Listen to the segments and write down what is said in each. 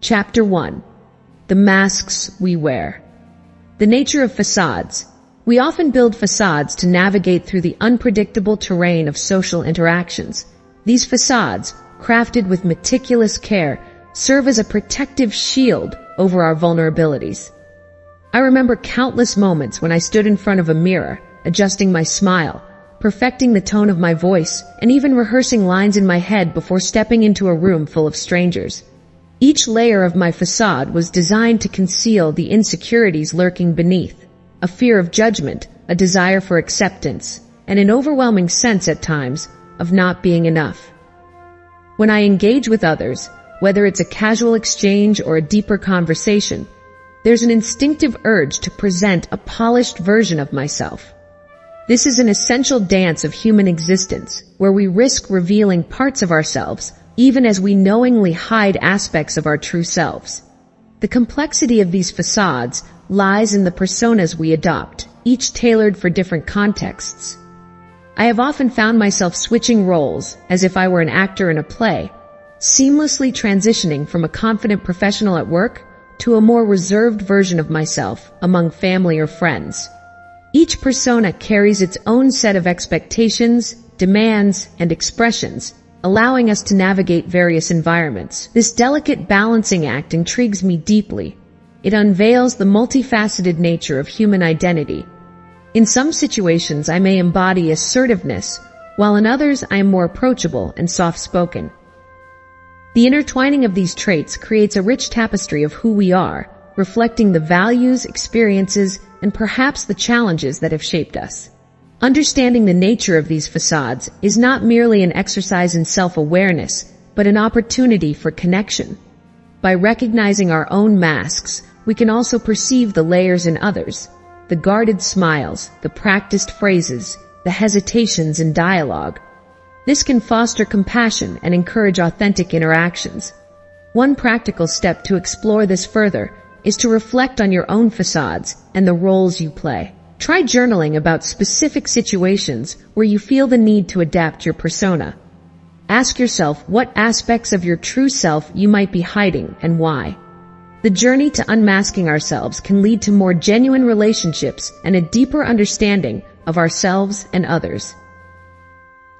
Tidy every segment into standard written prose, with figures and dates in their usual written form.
Chapter 1. The masks we wear. The nature of facades. We often build facades to navigate through the unpredictable terrain of social interactions. These facades, crafted with meticulous care, serve as a protective shield over our vulnerabilities. I remember countless moments when I stood in front of a mirror, adjusting my smile, perfecting the tone of my voice, and even rehearsing lines in my head before stepping into a room full of strangers. Each layer of my facade was designed to conceal the insecurities lurking beneath, a fear of judgment, a desire for acceptance, and an overwhelming sense at times of not being enough. When I engage with others, whether it's a casual exchange or a deeper conversation, there's an instinctive urge to present a polished version of myself. This is an essential dance of human existence, where we risk revealing parts of ourselves even as we knowingly hide aspects of our true selves. The complexity of these facades lies in the personas we adopt, each tailored for different contexts. I have often found myself switching roles as if I were an actor in a play, seamlessly transitioning from a confident professional at work to a more reserved version of myself among family or friends. Each persona carries its own set of expectations, demands, and expressions, allowing us to navigate various environments. This delicate balancing act intrigues me deeply. It unveils the multifaceted nature of human identity. In some situations, I may embody assertiveness, while in others I am more approachable and soft-spoken. The intertwining of these traits creates a rich tapestry of who we are, reflecting the values, experiences, and perhaps the challenges that have shaped us. Understanding the nature of these facades is not merely an exercise in self-awareness, but an opportunity for connection. By recognizing our own masks, we can also perceive the layers in others, the guarded smiles, the practiced phrases, the hesitations in dialogue. This can foster compassion and encourage authentic interactions. One practical step to explore this further is to reflect on your own facades and the roles you play. Try journaling about specific situations where you feel the need to adapt your persona. Ask yourself what aspects of your true self you might be hiding and why. The journey to unmasking ourselves can lead to more genuine relationships and a deeper understanding of ourselves and others.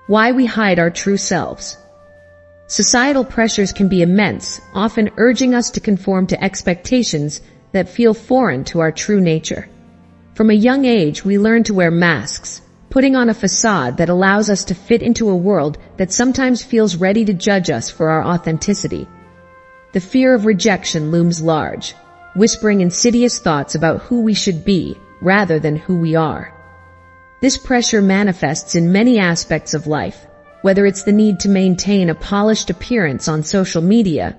Why we hide our true selves. Societal pressures can be immense, often urging us to conform to expectations that feel foreign to our true nature. From a young age, we learn to wear masks, putting on a facade that allows us to fit into a world that sometimes feels ready to judge us for our authenticity. The fear of rejection looms large, whispering insidious thoughts about who we should be rather than who we are. This pressure manifests in many aspects of life, whether it's the need to maintain a polished appearance on social media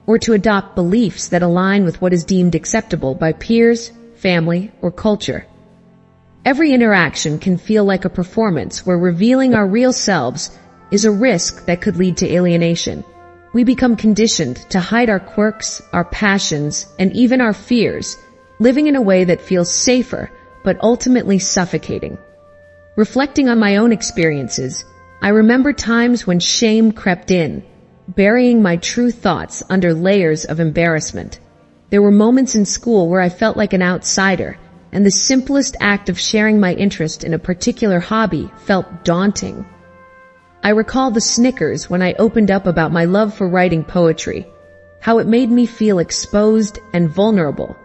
or to adopt beliefs that align with what is deemed acceptable by peers, family, or culture. Every interaction can feel like a performance where revealing our real selves is a risk that could lead to alienation. We become conditioned to hide our quirks, our passions, and even our fears, living in a way that feels safer but ultimately suffocating. Reflecting on my own experiences, I remember times when shame crept in, burying my true thoughts under layers of embarrassment. There were moments in school where I felt like an outsider, and the simplest act of sharing my interest in a particular hobby felt daunting. I recall the snickers when I opened up about my love for writing poetry, how it made me feel exposed and vulnerable.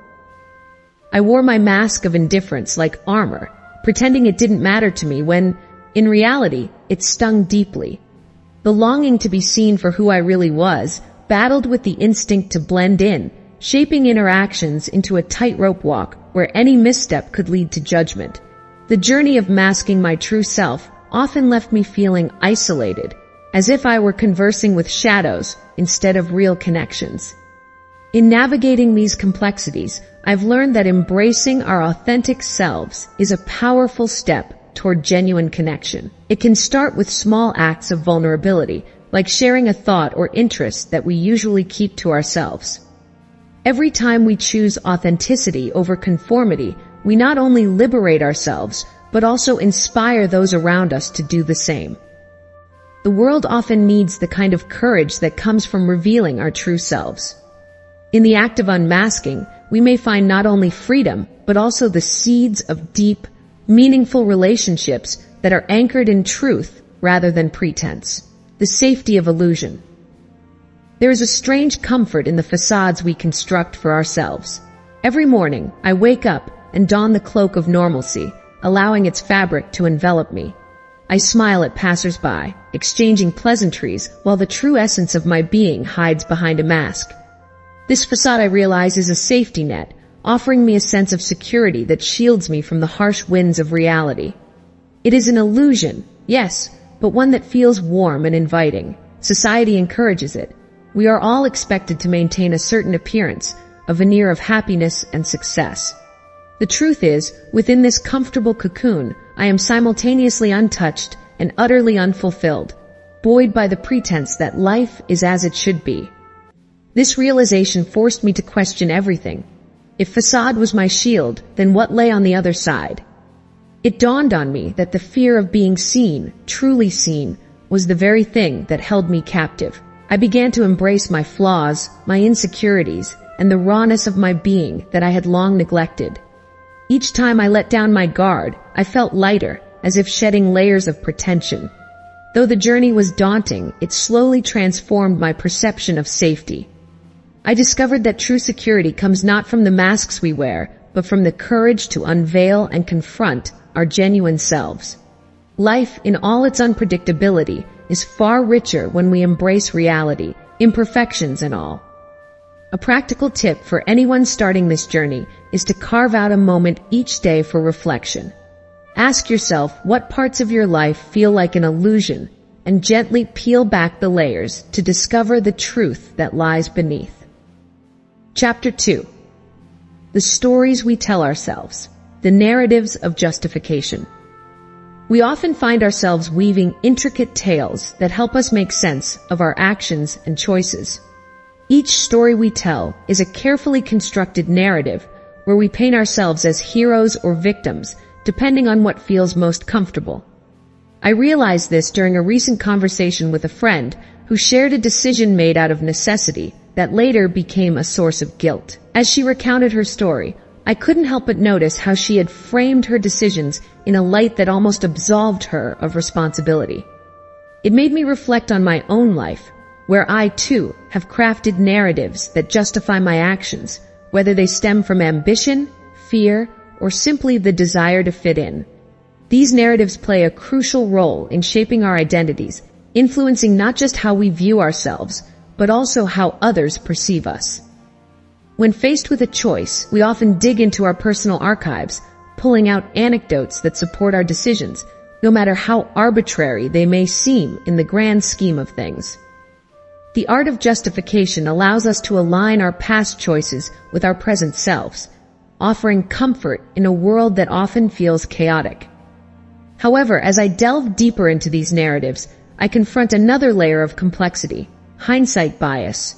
I wore my mask of indifference like armor, pretending it didn't matter to me when, in reality, it stung deeply. The longing to be seen for who I really was battled with the instinct to blend in, shaping interactions into a tightrope walk where any misstep could lead to judgment. The journey of masking my true self often left me feeling isolated, as if I were conversing with shadows instead of real connections. In navigating these complexities, I've learned that embracing our authentic selves is a powerful step toward genuine connection. It can start with small acts of vulnerability, like sharing a thought or interest that we usually keep to ourselves. Every time we choose authenticity over conformity, we not only liberate ourselves, but also inspire those around us to do the same. The world often needs the kind of courage that comes from revealing our true selves. In the act of unmasking, we may find not only freedom, but also the seeds of deep, meaningful relationships that are anchored in truth rather than pretense. The safety of illusion. There is a strange comfort in the facades we construct for ourselves. Every morning, I wake up and don the cloak of normalcy, allowing its fabric to envelop me. I smile at passers-by, exchanging pleasantries, while the true essence of my being hides behind a mask. This facade, I realize, is a safety net, offering me a sense of security that shields me from the harsh winds of reality. It is an illusion, yes, but one that feels warm and inviting. Society encourages it. We are all expected to maintain a certain appearance, a veneer of happiness and success. The truth is, within this comfortable cocoon, I am simultaneously untouched and utterly unfulfilled, buoyed by the pretense that life is as it should be. This realization forced me to question everything. If facade was my shield, then what lay on the other side? It dawned on me that the fear of being seen, truly seen, was the very thing that held me captive. I began to embrace my flaws, my insecurities, and the rawness of my being that I had long neglected. Each time I let down my guard, I felt lighter, as if shedding layers of pretension. Though the journey was daunting, it slowly transformed my perception of safety. I discovered that true security comes not from the masks we wear, but from the courage to unveil and confront our genuine selves. Life, in all its unpredictability, is far richer when we embrace reality, imperfections and all. A practical tip for anyone starting this journey is to carve out a moment each day for reflection. Ask yourself what parts of your life feel like an illusion, and gently peel back the layers to discover the truth that lies beneath. Chapter 2. The stories we tell ourselves. The narratives of justification. We often find ourselves weaving intricate tales that help us make sense of our actions and choices. Each story we tell is a carefully constructed narrative where we paint ourselves as heroes or victims, depending on what feels most comfortable. I realized this during a recent conversation with a friend who shared a decision made out of necessity that later became a source of guilt. As she recounted her story, I couldn't help but notice how she had framed her decisions in a light that almost absolved her of responsibility. It made me reflect on my own life, where I, too, have crafted narratives that justify my actions, whether they stem from ambition, fear, or simply the desire to fit in. These narratives play a crucial role in shaping our identities, influencing not just how we view ourselves, but also how others perceive us. When faced with a choice, we often dig into our personal archives, pulling out anecdotes that support our decisions, no matter how arbitrary they may seem in the grand scheme of things. The art of justification allows us to align our past choices with our present selves, offering comfort in a world that often feels chaotic. However, as I delve deeper into these narratives, I confront another layer of complexity: hindsight bias.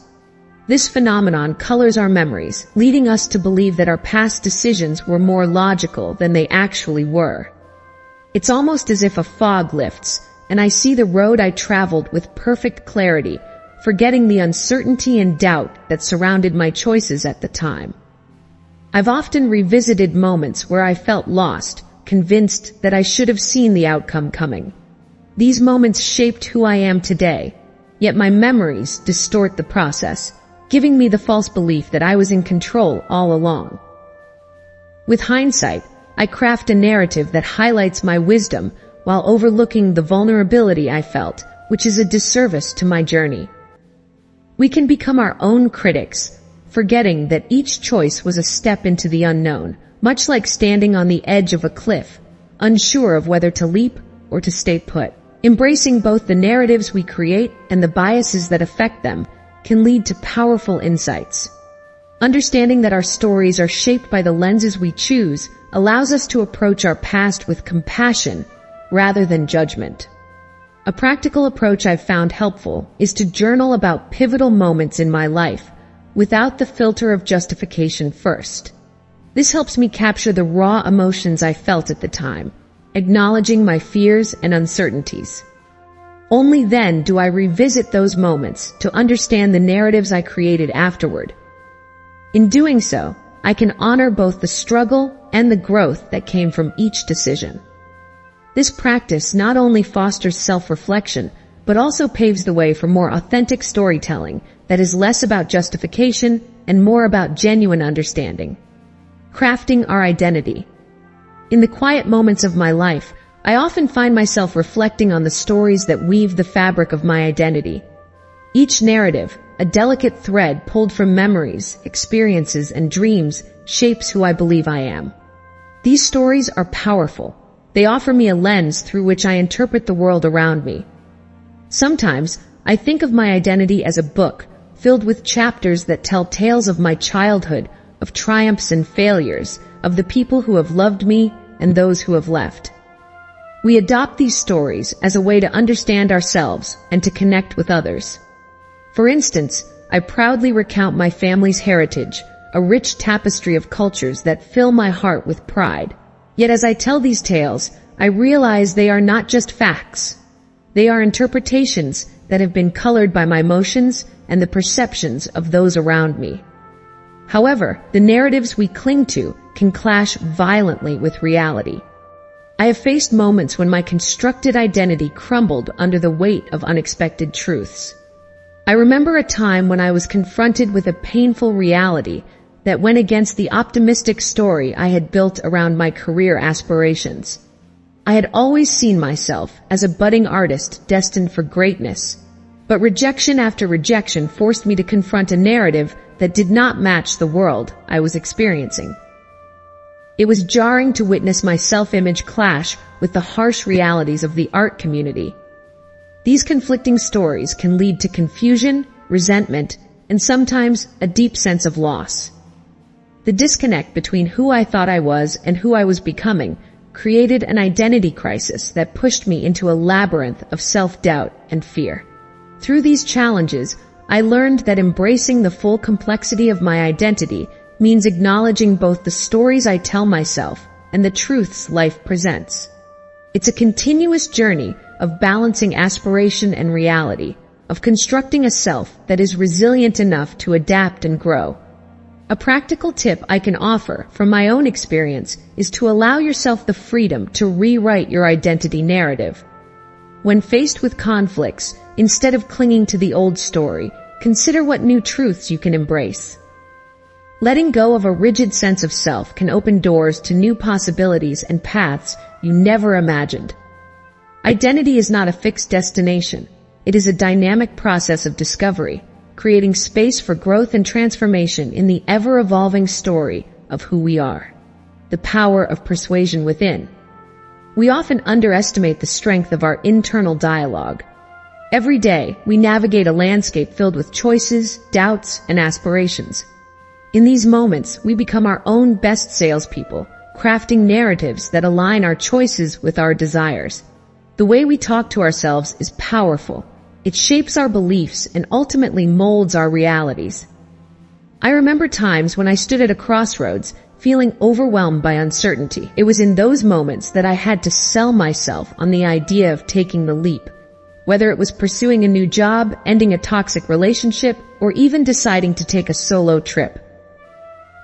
This phenomenon colors our memories, leading us to believe that our past decisions were more logical than they actually were. It's almost as if a fog lifts, and I see the road I traveled with perfect clarity, forgetting the uncertainty and doubt that surrounded my choices at the time. I've often revisited moments where I felt lost, convinced that I should have seen the outcome coming. These moments shaped who I am today, yet my memories distort the process, giving me the false belief that I was in control all along. With hindsight, I craft a narrative that highlights my wisdom while overlooking the vulnerability I felt, which is a disservice to my journey. We can become our own critics, forgetting that each choice was a step into the unknown, much like standing on the edge of a cliff, unsure of whether to leap or to stay put. Embracing both the narratives we create and the biases that affect them can lead to powerful insights. Understanding that our stories are shaped by the lenses we choose allows us to approach our past with compassion rather than judgment. A practical approach I've found helpful is to journal about pivotal moments in my life without the filter of justification first. This helps me capture the raw emotions I felt at the time, acknowledging my fears and uncertainties. Only then do I revisit those moments to understand the narratives I created afterward. In doing so, I can honor both the struggle and the growth that came from each decision. This practice not only fosters self-reflection, but also paves the way for more authentic storytelling that is less about justification and more about genuine understanding. Crafting our identity. In the quiet moments of my life, I often find myself reflecting on the stories that weave the fabric of my identity. Each narrative, a delicate thread pulled from memories, experiences, and dreams, shapes who I believe I am. These stories are powerful. They offer me a lens through which I interpret the world around me. Sometimes, I think of my identity as a book filled with chapters that tell tales of my childhood, of triumphs and failures, of the people who have loved me and those who have left. We adopt these stories as a way to understand ourselves and to connect with others. For instance, I proudly recount my family's heritage, a rich tapestry of cultures that fill my heart with pride. Yet as I tell these tales, I realize they are not just facts. They are interpretations that have been colored by my emotions and the perceptions of those around me. However, the narratives we cling to can clash violently with reality. I have faced moments when my constructed identity crumbled under the weight of unexpected truths. I remember a time when I was confronted with a painful reality that went against the optimistic story I had built around my career aspirations. I had always seen myself as a budding artist destined for greatness, but rejection after rejection forced me to confront a narrative that did not match the world I was experiencing. It was jarring to witness my self-image clash with the harsh realities of the art community. These conflicting stories can lead to confusion, resentment, and sometimes a deep sense of loss. The disconnect between who I thought I was and who I was becoming created an identity crisis that pushed me into a labyrinth of self-doubt and fear. Through these challenges, I learned that embracing the full complexity of my identity means acknowledging both the stories I tell myself and the truths life presents. It's a continuous journey of balancing aspiration and reality, of constructing a self that is resilient enough to adapt and grow. A practical tip I can offer from my own experience is to allow yourself the freedom to rewrite your identity narrative. When faced with conflicts, instead of clinging to the old story, consider what new truths you can embrace. Letting go of a rigid sense of self can open doors to new possibilities and paths you never imagined. Identity is not a fixed destination. It is a dynamic process of discovery, creating space for growth and transformation in the ever-evolving story of who we are. The power of persuasion within. We often underestimate the strength of our internal dialogue. Every day, we navigate a landscape filled with choices, doubts, and aspirations. In these moments, we become our own best salespeople, crafting narratives that align our choices with our desires. The way we talk to ourselves is powerful. It shapes our beliefs and ultimately molds our realities. I remember times when I stood at a crossroads, feeling overwhelmed by uncertainty. It was in those moments that I had to sell myself on the idea of taking the leap. Whether it was pursuing a new job, ending a toxic relationship, or even deciding to take a solo trip.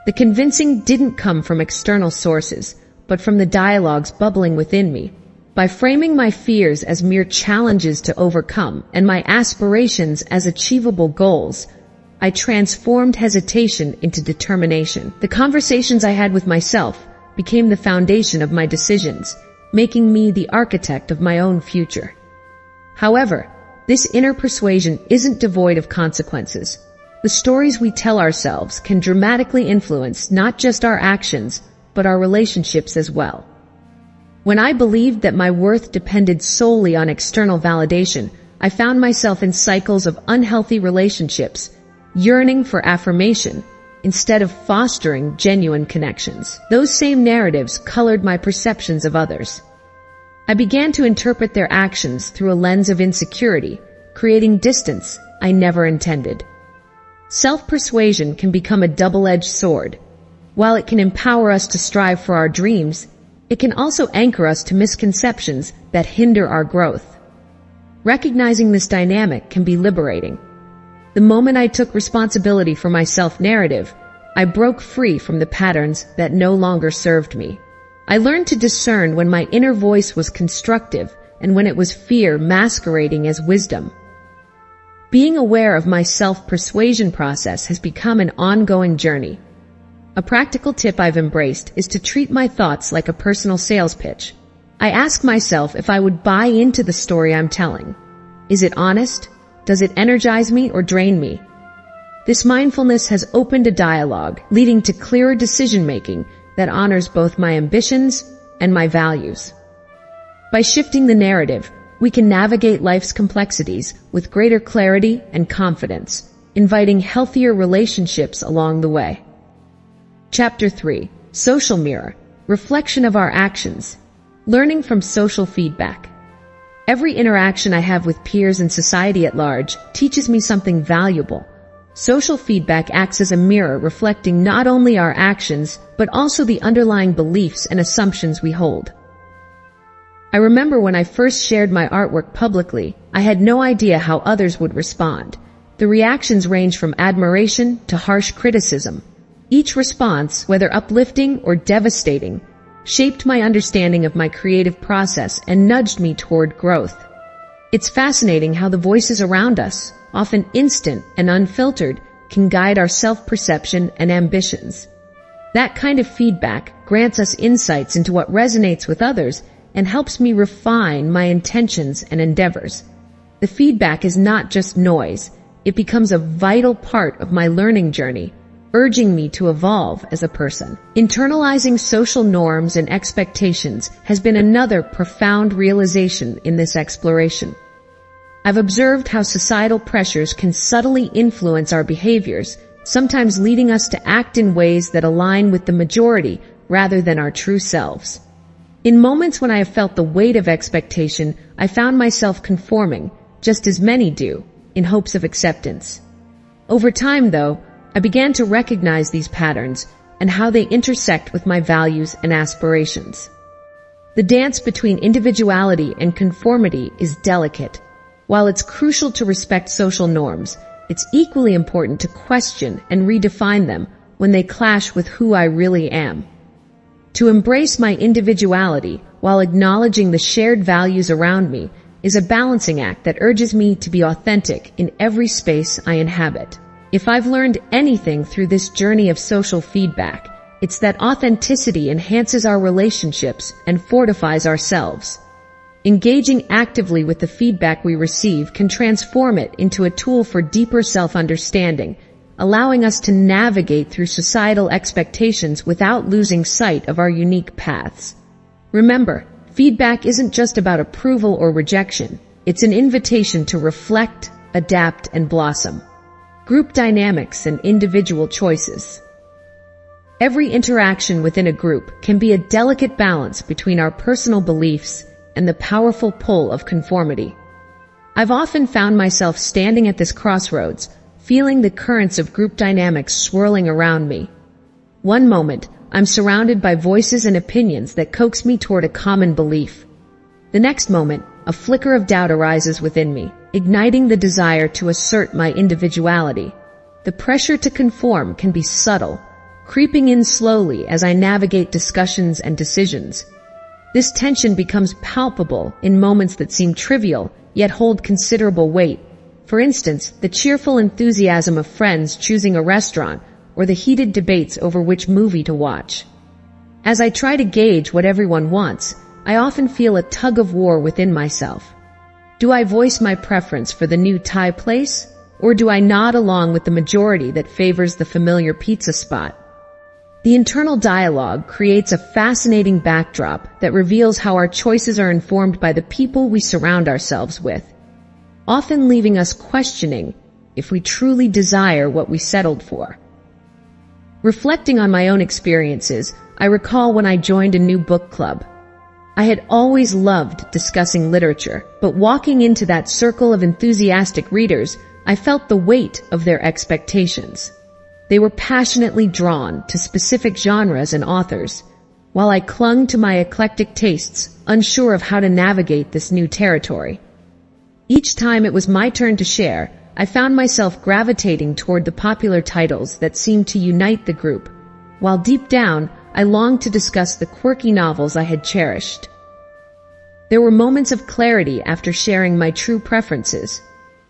The convincing didn't come from external sources, but from the dialogues bubbling within me. By framing my fears as mere challenges to overcome and my aspirations as achievable goals, I transformed hesitation into determination. The conversations I had with myself became the foundation of my decisions, making me the architect of my own future. However, this inner persuasion isn't devoid of consequences. The stories we tell ourselves can dramatically influence not just our actions, but our relationships as well. When I believed that my worth depended solely on external validation, I found myself in cycles of unhealthy relationships, yearning for affirmation instead of fostering genuine connections. Those same narratives colored my perceptions of others. I began to interpret their actions through a lens of insecurity, creating distance I never intended. Self-persuasion can become a double-edged sword. While it can empower us to strive for our dreams, it can also anchor us to misconceptions that hinder our growth. Recognizing this dynamic can be liberating. The moment I took responsibility for my self-narrative, I broke free from the patterns that no longer served me. I learned to discern when my inner voice was constructive and when it was fear masquerading as wisdom. Being aware of my self-persuasion process has become an ongoing journey. A practical tip I've embraced is to treat my thoughts like a personal sales pitch. I ask myself if I would buy into the story I'm telling. Is it honest? Does it energize me or drain me? This mindfulness has opened a dialogue, leading to clearer decision-making that honors both my ambitions and my values. By shifting the narrative, we can navigate life's complexities with greater clarity and confidence, inviting healthier relationships along the way. Chapter 3. Social Mirror. Reflection of our actions. Learning from social feedback. Every interaction I have with peers and society at large teaches me something valuable. Social feedback acts as a mirror reflecting not only our actions, but also the underlying beliefs and assumptions we hold. I remember when I first shared my artwork publicly, I had no idea how others would respond. The reactions ranged from admiration to harsh criticism. Each response, whether uplifting or devastating, shaped my understanding of my creative process and nudged me toward growth. It's fascinating how the voices around us, often instant and unfiltered, can guide our self-perception and ambitions. That kind of feedback grants us insights into what resonates with others and helps me refine my intentions and endeavors. The feedback is not just noise, it becomes a vital part of my learning journey, urging me to evolve as a person. Internalizing social norms and expectations has been another profound realization in this exploration. I've observed how societal pressures can subtly influence our behaviors, sometimes leading us to act in ways that align with the majority rather than our true selves. In moments when I have felt the weight of expectation, I found myself conforming, just as many do, in hopes of acceptance. Over time, though, I began to recognize these patterns and how they intersect with my values and aspirations. The dance between individuality and conformity is delicate. While it's crucial to respect social norms, it's equally important to question and redefine them when they clash with who I really am. To embrace my individuality while acknowledging the shared values around me is a balancing act that urges me to be authentic in every space I inhabit. If I've learned anything through this journey of social feedback, it's that authenticity enhances our relationships and fortifies ourselves. Engaging actively with the feedback we receive can transform it into a tool for deeper self-understanding, allowing us to navigate through societal expectations without losing sight of our unique paths. Remember, feedback isn't just about approval or rejection. It's an invitation to reflect, adapt, and blossom. Group dynamics and individual choices. Every interaction within a group can be a delicate balance between our personal beliefs and the powerful pull of conformity. I've often found myself standing at this crossroads, feeling the currents of group dynamics swirling around me. One moment, I'm surrounded by voices and opinions that coax me toward a common belief. The next moment, a flicker of doubt arises within me, igniting the desire to assert my individuality. The pressure to conform can be subtle, creeping in slowly as I navigate discussions and decisions. This tension becomes palpable in moments that seem trivial, yet hold considerable weight. For instance, the cheerful enthusiasm of friends choosing a restaurant, or the heated debates over which movie to watch. As I try to gauge what everyone wants, I often feel a tug of war within myself. Do I voice my preference for the new Thai place, or do I nod along with the majority that favors the familiar pizza spot? The internal dialogue creates a fascinating backdrop that reveals how our choices are informed by the people we surround ourselves with, often leaving us questioning if we truly desire what we settled for. Reflecting on my own experiences, I recall when I joined a new book club. I had always loved discussing literature, but walking into that circle of enthusiastic readers, I felt the weight of their expectations. They were passionately drawn to specific genres and authors, while I clung to my eclectic tastes, unsure of how to navigate this new territory. Each time it was my turn to share, I found myself gravitating toward the popular titles that seemed to unite the group, while deep down, I longed to discuss the quirky novels I had cherished. There were moments of clarity after sharing my true preferences.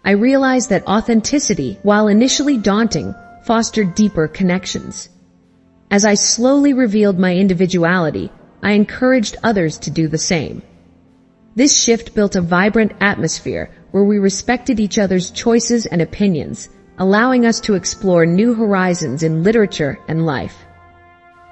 I realized that authenticity, while initially daunting, fostered deeper connections. As I slowly revealed my individuality, I encouraged others to do the same. This shift built a vibrant atmosphere where we respected each other's choices and opinions, allowing us to explore new horizons in literature and life.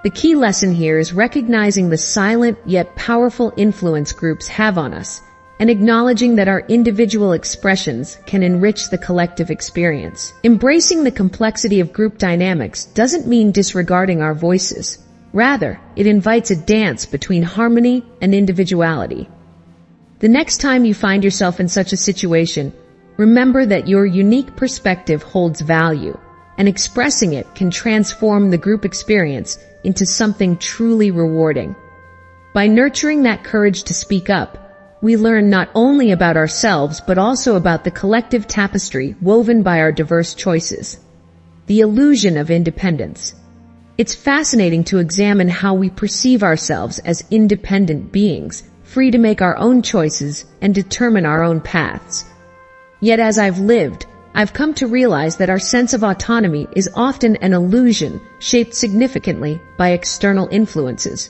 The key lesson here is recognizing the silent yet powerful influence groups have on us, and acknowledging that our individual expressions can enrich the collective experience. Embracing the complexity of group dynamics doesn't mean disregarding our voices. Rather, it invites a dance between harmony and individuality. The next time you find yourself in such a situation, remember that your unique perspective holds value, and expressing it can transform the group experience into something truly rewarding. By nurturing that courage to speak up, we learn not only about ourselves but also about the collective tapestry woven by our diverse choices. The illusion of independence. It's fascinating to examine how we perceive ourselves as independent beings, free to make our own choices and determine our own paths. Yet as I've lived, I've come to realize that our sense of autonomy is often an illusion shaped significantly by external influences.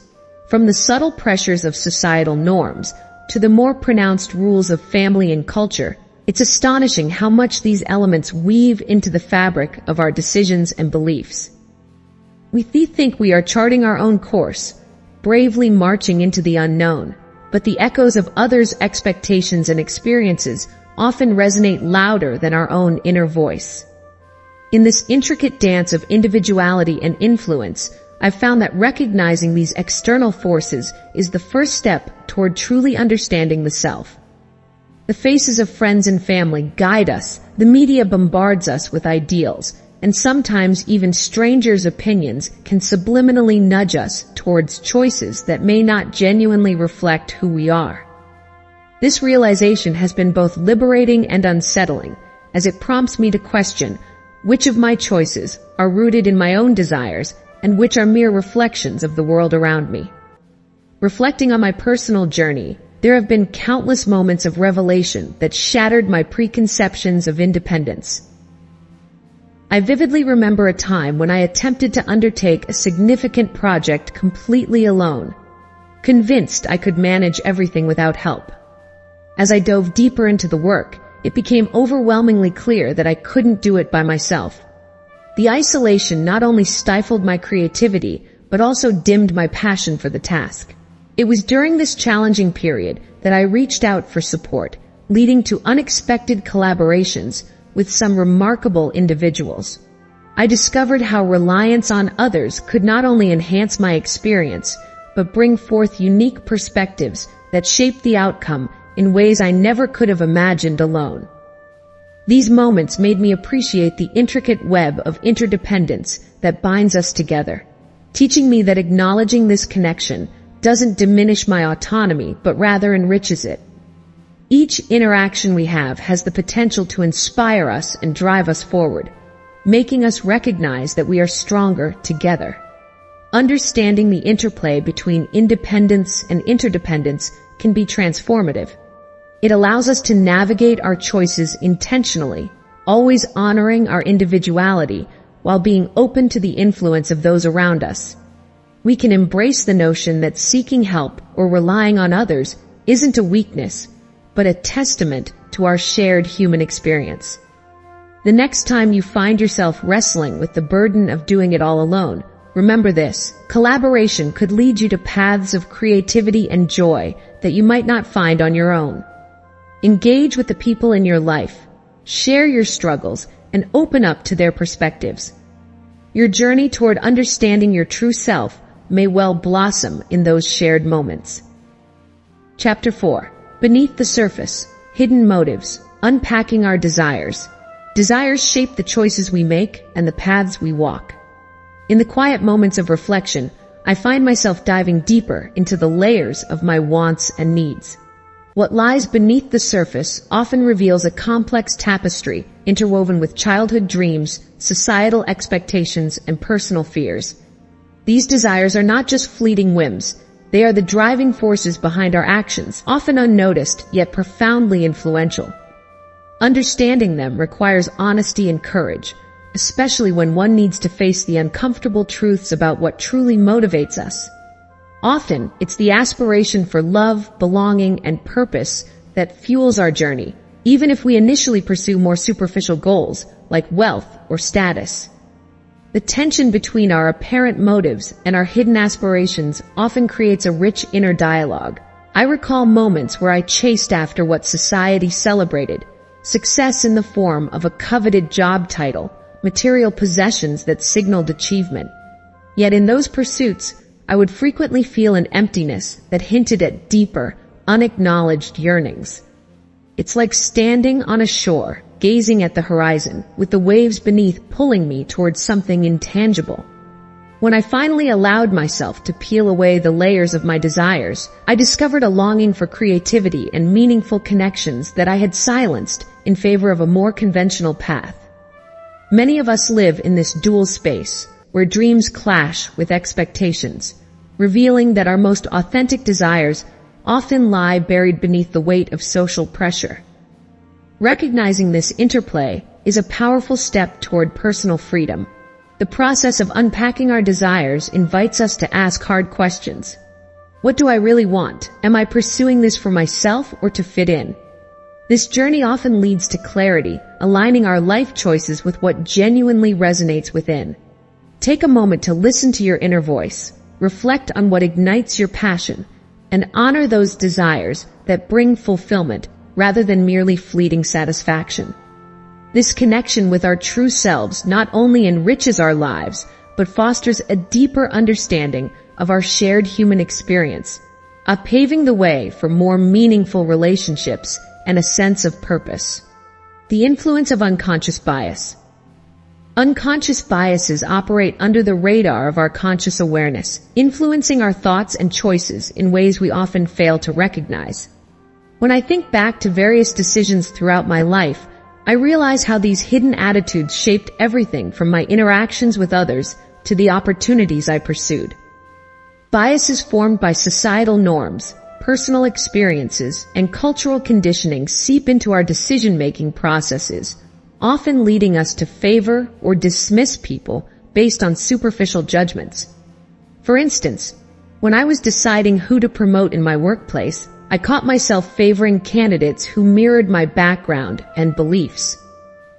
From the subtle pressures of societal norms to the more pronounced rules of family and culture, it's astonishing how much these elements weave into the fabric of our decisions and beliefs. We think we are charting our own course, bravely marching into the unknown, but the echoes of others' expectations and experiences often resonate louder than our own inner voice. In this intricate dance of individuality and influence, I've found that recognizing these external forces is the first step toward truly understanding the self. The faces of friends and family guide us, the media bombards us with ideals, and sometimes even strangers' opinions can subliminally nudge us towards choices that may not genuinely reflect who we are. This realization has been both liberating and unsettling, as it prompts me to question which of my choices are rooted in my own desires and which are mere reflections of the world around me. Reflecting on my personal journey, there have been countless moments of revelation that shattered my preconceptions of independence. I vividly remember a time when I attempted to undertake a significant project completely alone, convinced I could manage everything without help. As I dove deeper into the work, it became overwhelmingly clear that I couldn't do it by myself. The isolation not only stifled my creativity, but also dimmed my passion for the task. It was during this challenging period that I reached out for support, leading to unexpected collaborations with some remarkable individuals. I discovered how reliance on others could not only enhance my experience, but bring forth unique perspectives that shaped the outcome in ways I never could have imagined alone. These moments made me appreciate the intricate web of interdependence that binds us together, teaching me that acknowledging this connection doesn't diminish my autonomy, but rather enriches it. Each interaction we have has the potential to inspire us and drive us forward, making us recognize that we are stronger together. Understanding the interplay between independence and interdependence can be transformative. It allows us to navigate our choices intentionally, always honoring our individuality while being open to the influence of those around us. We can embrace the notion that seeking help or relying on others isn't a weakness, but a testament to our shared human experience. The next time you find yourself wrestling with the burden of doing it all alone, remember this: collaboration could lead you to paths of creativity and joy that you might not find on your own. Engage with the people in your life, share your struggles, and open up to their perspectives. Your journey toward understanding your true self may well blossom in those shared moments. Chapter 4. Beneath the surface, hidden motives, unpacking our desires. Desires shape the choices we make and the paths we walk. In the quiet moments of reflection, I find myself diving deeper into the layers of my wants and needs. What lies beneath the surface often reveals a complex tapestry interwoven with childhood dreams, societal expectations, and personal fears. These desires are not just fleeting whims. They are the driving forces behind our actions, often unnoticed, yet profoundly influential. Understanding them requires honesty and courage, especially when one needs to face the uncomfortable truths about what truly motivates us. Often, it's the aspiration for love, belonging, and purpose that fuels our journey, even if we initially pursue more superficial goals, like wealth or status. The tension between our apparent motives and our hidden aspirations often creates a rich inner dialogue. I recall moments where I chased after what society celebrated, success in the form of a coveted job title, material possessions that signaled achievement. Yet in those pursuits, I would frequently feel an emptiness that hinted at deeper, unacknowledged yearnings. It's like standing on a shore, gazing at the horizon, with the waves beneath pulling me towards something intangible. When I finally allowed myself to peel away the layers of my desires, I discovered a longing for creativity and meaningful connections that I had silenced in favor of a more conventional path. Many of us live in this dual space, where dreams clash with expectations, revealing that our most authentic desires often lie buried beneath the weight of social pressure. Recognizing this interplay is a powerful step toward personal freedom. The process of unpacking our desires invites us to ask hard questions. What do I really want? Am I pursuing this for myself or to fit in? This journey often leads to clarity, aligning our life choices with what genuinely resonates within. Take a moment to listen to your inner voice, reflect on what ignites your passion, and honor those desires that bring fulfillment rather than merely fleeting satisfaction. This connection with our true selves not only enriches our lives, but fosters a deeper understanding of our shared human experience, paving the way for more meaningful relationships and a sense of purpose. The influence of unconscious bias. Unconscious biases operate under the radar of our conscious awareness, influencing our thoughts and choices in ways we often fail to recognize. When I think back to various decisions throughout my life, I realize how these hidden attitudes shaped everything from my interactions with others to the opportunities I pursued. Biases formed by societal norms, personal experiences, and cultural conditioning seep into our decision-making processes, often leading us to favor or dismiss people based on superficial judgments. For instance, when I was deciding who to promote in my workplace, I caught myself favoring candidates who mirrored my background and beliefs.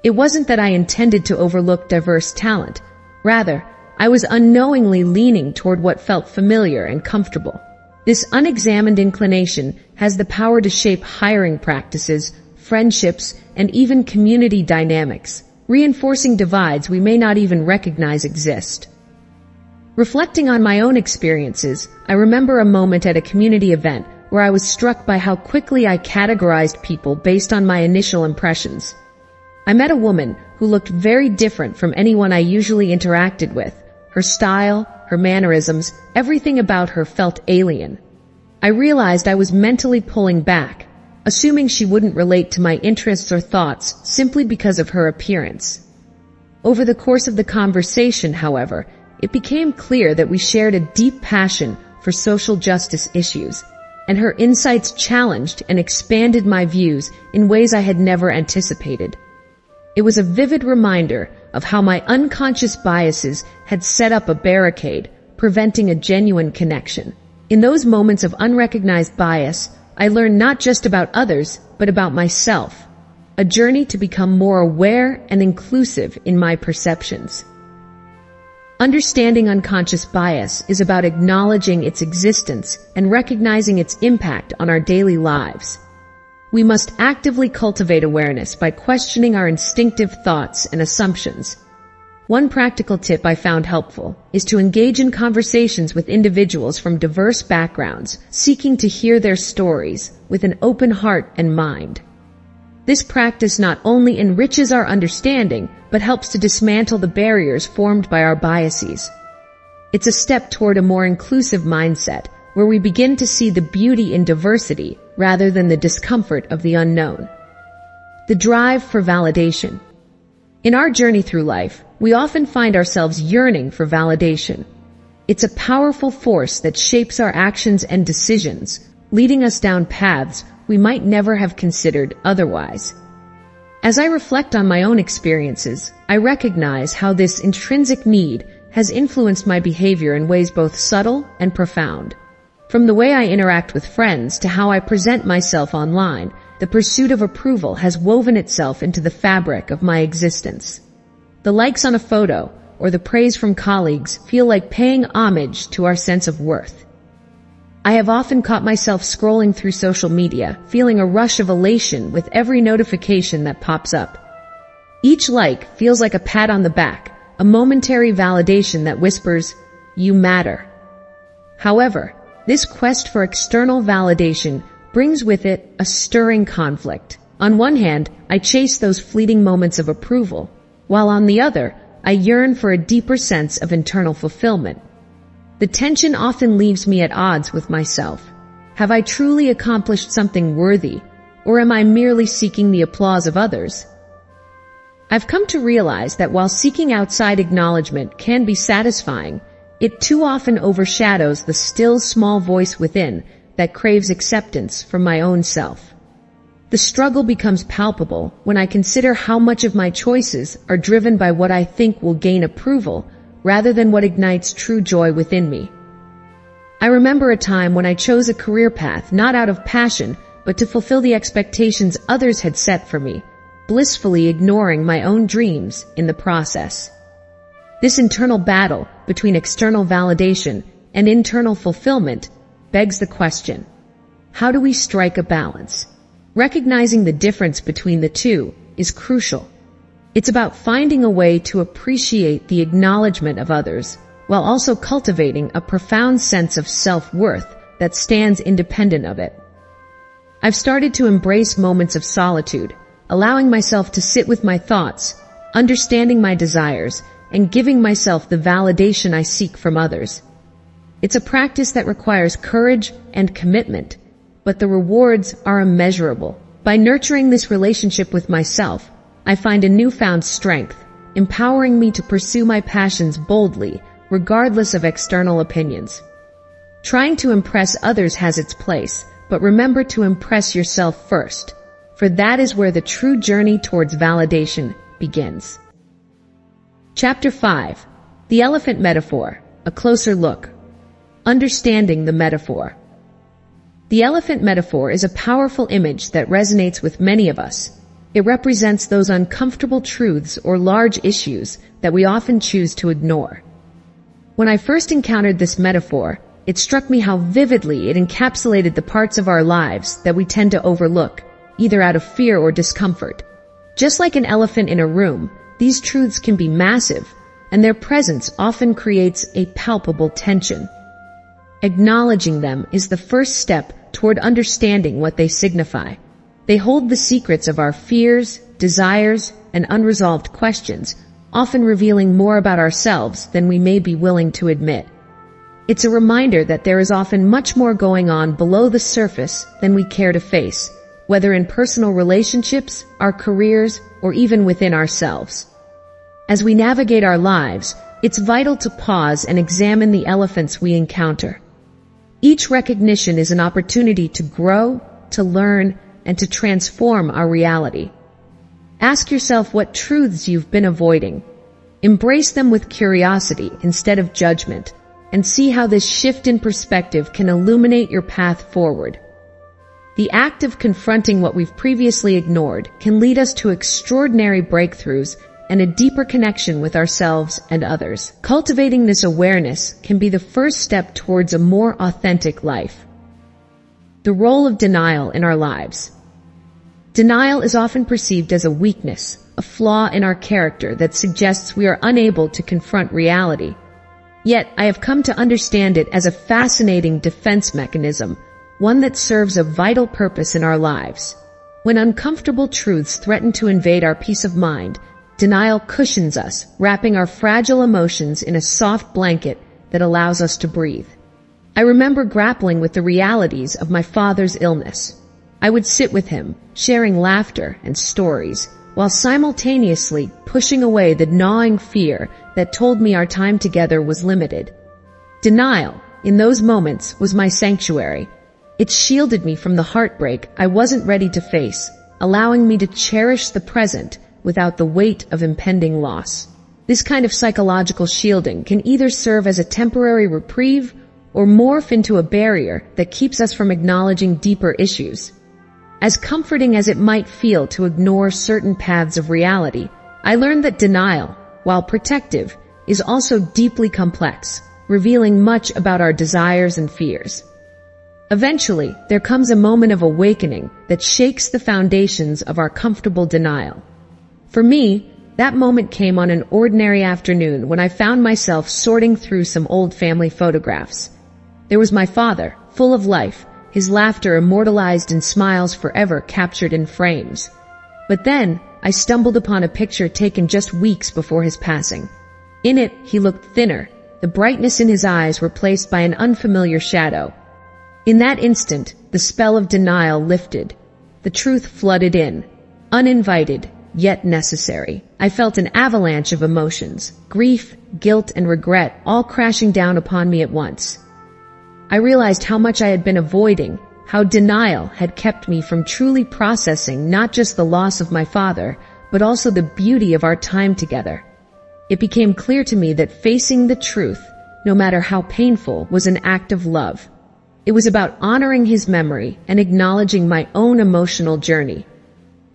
It wasn't that I intended to overlook diverse talent. Rather, I was unknowingly leaning toward what felt familiar and comfortable. This unexamined inclination has the power to shape hiring practices, friendships, and even community dynamics, reinforcing divides we may not even recognize exist. Reflecting on my own experiences, I remember a moment at a community event where I was struck by how quickly I categorized people based on my initial impressions. I met a woman who looked very different from anyone I usually interacted with. Her style, her mannerisms, everything about her felt alien. I realized I was mentally pulling back, assuming she wouldn't relate to my interests or thoughts simply because of her appearance. Over the course of the conversation, however, it became clear that we shared a deep passion for social justice issues, and her insights challenged and expanded my views in ways I had never anticipated. It was a vivid reminder of how my unconscious biases had set up a barricade, preventing a genuine connection. In those moments of unrecognized bias, I learned not just about others, but about myself, a journey to become more aware and inclusive in my perceptions. Understanding unconscious bias is about acknowledging its existence and recognizing its impact on our daily lives. We must actively cultivate awareness by questioning our instinctive thoughts and assumptions. One practical tip I found helpful is to engage in conversations with individuals from diverse backgrounds, seeking to hear their stories with an open heart and mind. This practice not only enriches our understanding, but helps to dismantle the barriers formed by our biases. It's a step toward a more inclusive mindset, where we begin to see the beauty in diversity rather than the discomfort of the unknown. The drive for validation. In our journey through life, we often find ourselves yearning for validation. It's a powerful force that shapes our actions and decisions, leading us down paths we might never have considered otherwise. As I reflect on my own experiences, I recognize how this intrinsic need has influenced my behavior in ways both subtle and profound. From the way I interact with friends to how I present myself online, the pursuit of approval has woven itself into the fabric of my existence. The likes on a photo or the praise from colleagues feel like paying homage to our sense of worth. I have often caught myself scrolling through social media, feeling a rush of elation with every notification that pops up. Each like feels like a pat on the back, a momentary validation that whispers, "You matter." However, this quest for external validation brings with it a stirring conflict. On one hand, I chase those fleeting moments of approval, while on the other, I yearn for a deeper sense of internal fulfillment. The tension often leaves me at odds with myself. Have I truly accomplished something worthy, or am I merely seeking the applause of others? I've come to realize that while seeking outside acknowledgement can be satisfying, it too often overshadows the still small voice within that craves acceptance from my own self. The struggle becomes palpable when I consider how much of my choices are driven by what I think will gain approval rather than what ignites true joy within me. I remember a time when I chose a career path not out of passion, but to fulfill the expectations others had set for me, blissfully ignoring my own dreams in the process. This internal battle between external validation and internal fulfillment begs the question, how do we strike a balance? Recognizing the difference between the two is crucial. It's about finding a way to appreciate the acknowledgement of others while also cultivating a profound sense of self-worth that stands independent of it. I've started to embrace moments of solitude, allowing myself to sit with my thoughts, understanding my desires, and giving myself the validation I seek from others. It's a practice that requires courage and commitment, but the rewards are immeasurable. By nurturing this relationship with myself, I find a newfound strength, empowering me to pursue my passions boldly, regardless of external opinions. Trying to impress others has its place, but remember to impress yourself first, for that is where the true journey towards validation begins. Chapter 5. The Elephant Metaphor. A closer look. Understanding the metaphor. The elephant metaphor is a powerful image that resonates with many of us. It represents those uncomfortable truths or large issues that we often choose to ignore. When I first encountered this metaphor, it struck me how vividly it encapsulated the parts of our lives that we tend to overlook, either out of fear or discomfort. Just like an elephant in a room, these truths can be massive, and their presence often creates a palpable tension. Acknowledging them is the first step toward understanding what they signify. They hold the secrets of our fears, desires, and unresolved questions, often revealing more about ourselves than we may be willing to admit. It's a reminder that there is often much more going on below the surface than we care to face, whether in personal relationships, our careers, or even within ourselves. As we navigate our lives, it's vital to pause and examine the elephants we encounter. Each recognition is an opportunity to grow, to learn, and to transform our reality. Ask yourself what truths you've been avoiding. Embrace them with curiosity instead of judgment, and see how this shift in perspective can illuminate your path forward. The act of confronting what we've previously ignored can lead us to extraordinary breakthroughs and a deeper connection with ourselves and others. Cultivating this awareness can be the first step towards a more authentic life. The role of denial in our lives. Denial is often perceived as a weakness, a flaw in our character that suggests we are unable to confront reality. Yet, I have come to understand it as a fascinating defense mechanism, one that serves a vital purpose in our lives. When uncomfortable truths threaten to invade our peace of mind, denial cushions us, wrapping our fragile emotions in a soft blanket that allows us to breathe. I remember grappling with the realities of my father's illness. I would sit with him, sharing laughter and stories, while simultaneously pushing away the gnawing fear that told me our time together was limited. Denial, in those moments, was my sanctuary. It shielded me from the heartbreak I wasn't ready to face, allowing me to cherish the present without the weight of impending loss. This kind of psychological shielding can either serve as a temporary reprieve or morph into a barrier that keeps us from acknowledging deeper issues. As comforting as it might feel to ignore certain paths of reality, I learned that denial, while protective, is also deeply complex, revealing much about our desires and fears. Eventually, there comes a moment of awakening that shakes the foundations of our comfortable denial. For me, that moment came on an ordinary afternoon when I found myself sorting through some old family photographs. There was my father, full of life, his laughter immortalized in smiles forever captured in frames. But then, I stumbled upon a picture taken just weeks before his passing. In it, he looked thinner, the brightness in his eyes replaced by an unfamiliar shadow. In that instant, the spell of denial lifted. The truth flooded in, uninvited, yet necessary. I felt an avalanche of emotions, grief, guilt, and regret, all crashing down upon me at once. I realized how much I had been avoiding, how denial had kept me from truly processing not just the loss of my father, but also the beauty of our time together. It became clear to me that facing the truth, no matter how painful, was an act of love. It was about honoring his memory and acknowledging my own emotional journey.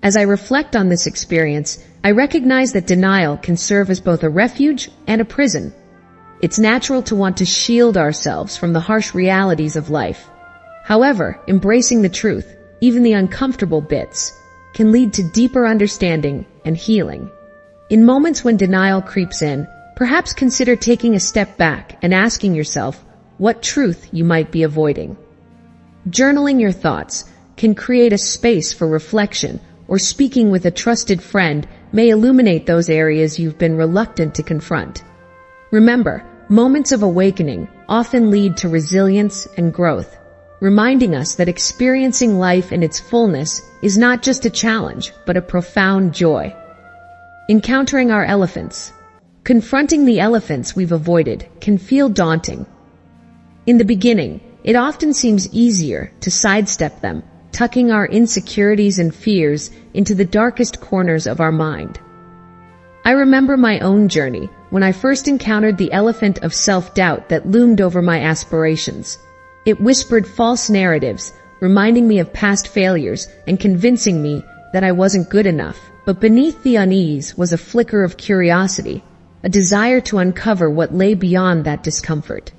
As I reflect on this experience, I recognize that denial can serve as both a refuge and a prison. It's natural to want to shield ourselves from the harsh realities of life. However, embracing the truth, even the uncomfortable bits, can lead to deeper understanding and healing. In moments when denial creeps in, perhaps consider taking a step back and asking yourself what truth you might be avoiding. Journaling your thoughts can create a space for reflection, or speaking with a trusted friend may illuminate those areas you've been reluctant to confront. Remember, moments of awakening often lead to resilience and growth, reminding us that experiencing life in its fullness is not just a challenge, but a profound joy. Encountering our elephants. Confronting the elephants we've avoided can feel daunting. In the beginning, it often seems easier to sidestep them, tucking our insecurities and fears into the darkest corners of our mind. I remember my own journey when I first encountered the elephant of self-doubt that loomed over my aspirations. It whispered false narratives, reminding me of past failures and convincing me that I wasn't good enough. But beneath the unease was a flicker of curiosity, a desire to uncover what lay beyond that discomfort.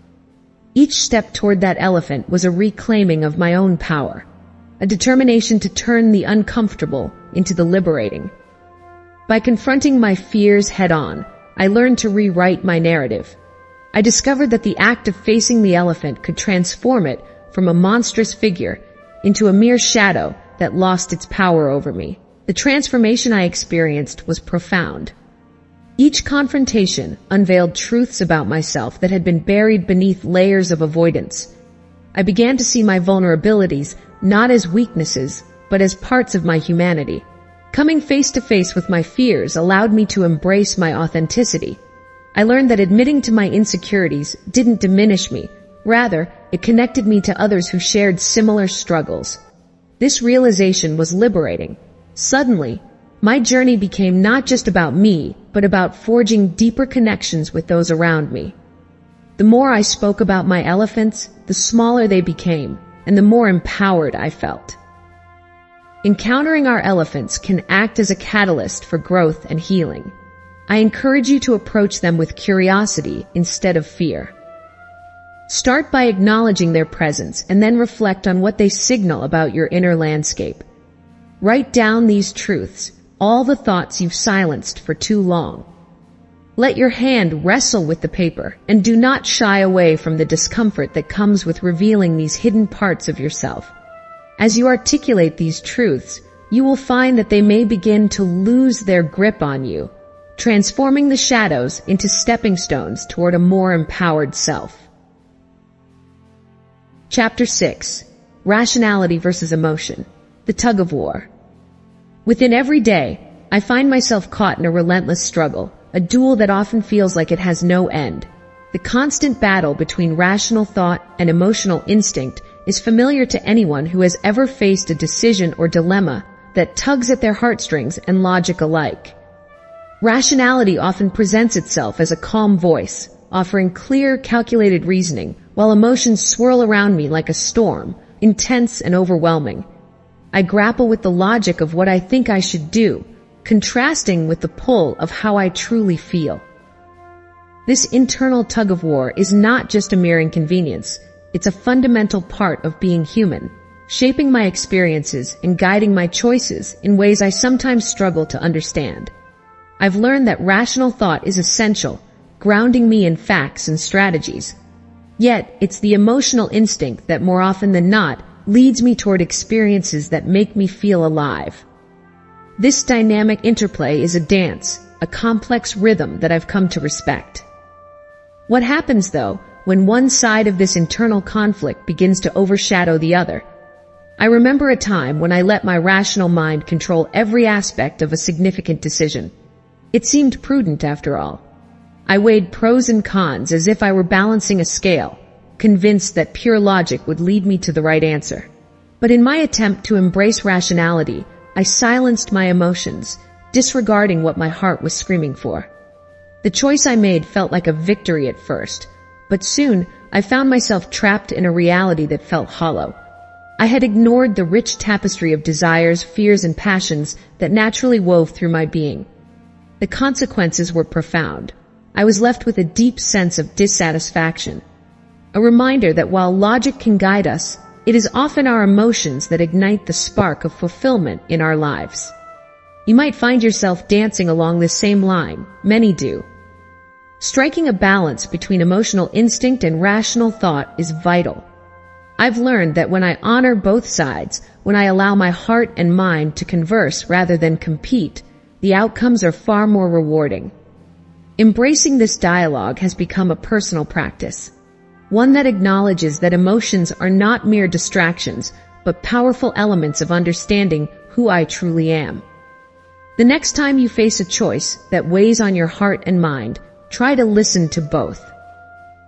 Each step toward that elephant was a reclaiming of my own power, a determination to turn the uncomfortable into the liberating. By confronting my fears head-on, I learned to rewrite my narrative. I discovered that the act of facing the elephant could transform it from a monstrous figure into a mere shadow that lost its power over me. The transformation I experienced was profound. Each confrontation unveiled truths about myself that had been buried beneath layers of avoidance. I began to see my vulnerabilities not as weaknesses, but as parts of my humanity. Coming face to face with my fears allowed me to embrace my authenticity. I learned that admitting to my insecurities didn't diminish me. Rather, it connected me to others who shared similar struggles. This realization was liberating. Suddenly, my journey became not just about me, but about forging deeper connections with those around me. The more I spoke about my elephants, the smaller they became, and the more empowered I felt. Encountering our elephants can act as a catalyst for growth and healing. I encourage you to approach them with curiosity instead of fear. Start by acknowledging their presence and then reflect on what they signal about your inner landscape. Write down these truths, all the thoughts you've silenced for too long. Let your hand wrestle with the paper and do not shy away from the discomfort that comes with revealing these hidden parts of yourself. As you articulate these truths, you will find that they may begin to lose their grip on you, transforming the shadows into stepping stones toward a more empowered self. Chapter 6. Rationality versus emotion. the tug of war. Within every day, I find myself caught in a relentless struggle, a duel that often feels like it has no end. The constant battle between rational thought and emotional instinct is familiar to anyone who has ever faced a decision or dilemma that tugs at their heartstrings and logic alike. Rationality often presents itself as a calm voice, offering clear, calculated reasoning, while emotions swirl around me like a storm, intense and overwhelming. I grapple with the logic of what I think I should do, contrasting with the pull of how I truly feel. This internal tug-of-war is not just a mere inconvenience, it's a fundamental part of being human, shaping my experiences and guiding my choices in ways I sometimes struggle to understand. I've learned that rational thought is essential, grounding me in facts and strategies. Yet, it's the emotional instinct that more often than not leads me toward experiences that make me feel alive. This dynamic interplay is a dance, a complex rhythm that I've come to respect. What happens, though, when one side of this internal conflict begins to overshadow the other? I remember a time when I let my rational mind control every aspect of a significant decision. It seemed prudent after all. I weighed pros and cons as if I were balancing a scale, convinced that pure logic would lead me to the right answer. But in my attempt to embrace rationality, I silenced my emotions, disregarding what my heart was screaming for. The choice I made felt like a victory at first, but soon I found myself trapped in a reality that felt hollow. I had ignored the rich tapestry of desires, fears, and passions that naturally wove through my being. The consequences were profound. I was left with a deep sense of dissatisfaction, a reminder that while logic can guide us, it is often our emotions that ignite the spark of fulfillment in our lives. You might find yourself dancing along this same line. Many do. Striking a balance between emotional instinct and rational thought is vital. I've learned that when I honor both sides, when I allow my heart and mind to converse rather than compete, the outcomes are far more rewarding. Embracing this dialogue has become a personal practice, one that acknowledges that emotions are not mere distractions, but powerful elements of understanding who I truly am. The next time you face a choice that weighs on your heart and mind, try to listen to both.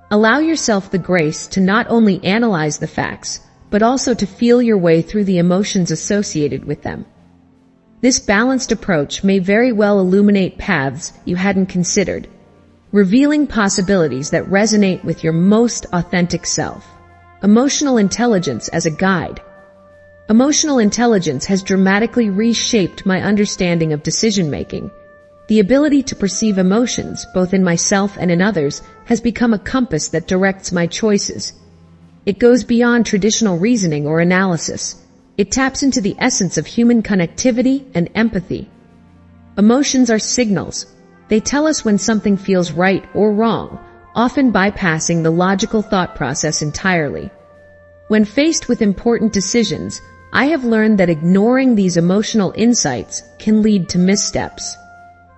Allow yourself the grace to not only analyze the facts, but also to feel your way through the emotions associated with them. This balanced approach may very well illuminate paths you hadn't considered, revealing possibilities that resonate with your most authentic self. Emotional intelligence as a guide. Emotional intelligence has dramatically reshaped my understanding of decision-making. The ability to perceive emotions, both in myself and in others, has become a compass that directs my choices. It goes beyond traditional reasoning or analysis. It taps into the essence of human connectivity and empathy. Emotions are signals. They tell us when something feels right or wrong, often bypassing the logical thought process entirely. When faced with important decisions, I have learned that ignoring these emotional insights can lead to missteps.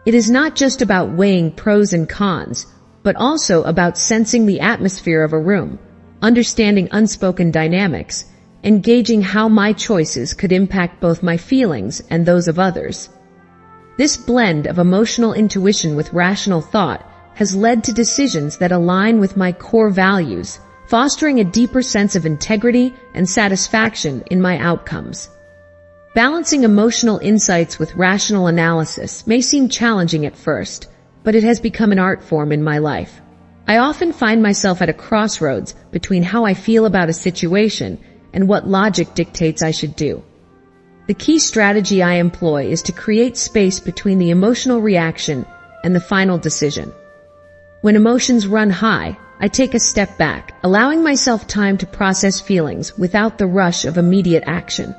It is not just about weighing pros and cons, but also about sensing the atmosphere of a room, understanding unspoken dynamics, and gauging how my choices could impact both my feelings and those of others. This blend of emotional intuition with rational thought has led to decisions that align with my core values, fostering a deeper sense of integrity and satisfaction in my outcomes. Balancing emotional insights with rational analysis may seem challenging at first, but it has become an art form in my life. I often find myself at a crossroads between how I feel about a situation and what logic dictates I should do. The key strategy I employ is to create space between the emotional reaction and the final decision. When emotions run high, I take a step back, allowing myself time to process feelings without the rush of immediate action.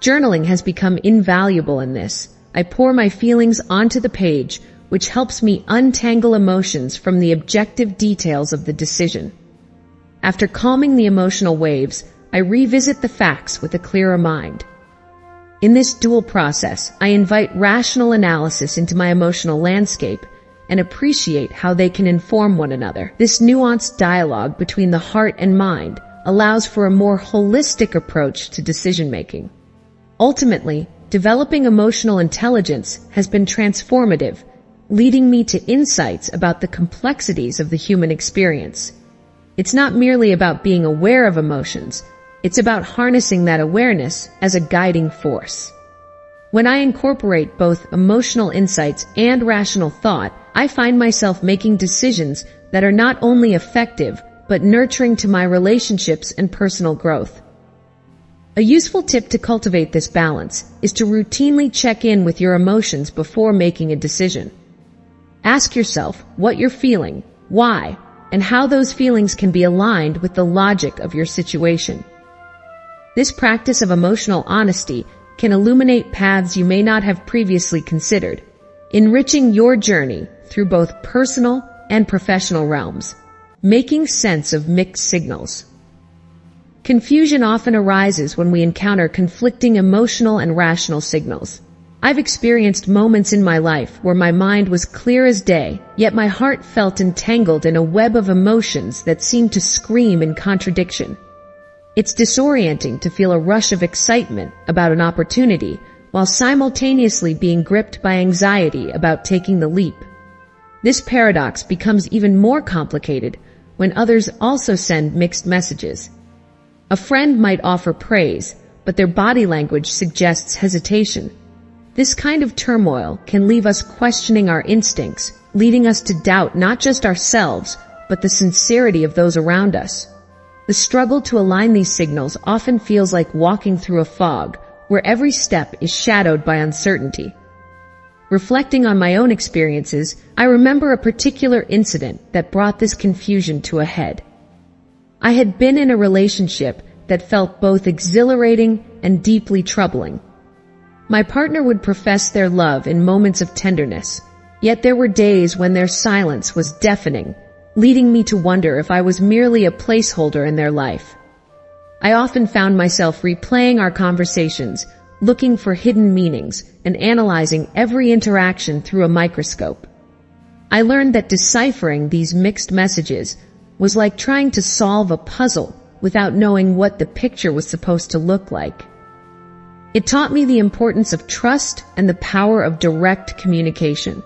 Journaling has become invaluable in this. I pour my feelings onto the page, which helps me untangle emotions from the objective details of the decision. After calming the emotional waves, I revisit the facts with a clearer mind. In this dual process, I invite rational analysis into my emotional landscape and appreciate how they can inform one another. This nuanced dialogue between the heart and mind allows for a more holistic approach to decision-making. Ultimately, developing emotional intelligence has been transformative, leading me to insights about the complexities of the human experience. It's not merely about being aware of emotions, it's about harnessing that awareness as a guiding force. When I incorporate both emotional insights and rational thought, I find myself making decisions that are not only effective, but nurturing to my relationships and personal growth. A useful tip to cultivate this balance is to routinely check in with your emotions before making a decision. Ask yourself what you're feeling, why, and how those feelings can be aligned with the logic of your situation. This practice of emotional honesty can illuminate paths you may not have previously considered, enriching your journey through both personal and professional realms. Making sense of mixed signals. Confusion often arises when we encounter conflicting emotional and rational signals. I've experienced moments in my life where my mind was clear as day, yet my heart felt entangled in a web of emotions that seemed to scream in contradiction. It's disorienting to feel a rush of excitement about an opportunity while simultaneously being gripped by anxiety about taking the leap. This paradox becomes even more complicated when others also send mixed messages. A friend might offer praise, but their body language suggests hesitation. This kind of turmoil can leave us questioning our instincts, leading us to doubt not just ourselves, but the sincerity of those around us. The struggle to align these signals often feels like walking through a fog, where every step is shadowed by uncertainty. Reflecting on my own experiences, I remember a particular incident that brought this confusion to a head. I had been in a relationship that felt both exhilarating and deeply troubling. My partner would profess their love in moments of tenderness, yet there were days when their silence was deafening, leading me to wonder if I was merely a placeholder in their life. I often found myself replaying our conversations, looking for hidden meanings, and analyzing every interaction through a microscope. I learned that deciphering these mixed messages was like trying to solve a puzzle without knowing what the picture was supposed to look like. It taught me the importance of trust and the power of direct communication.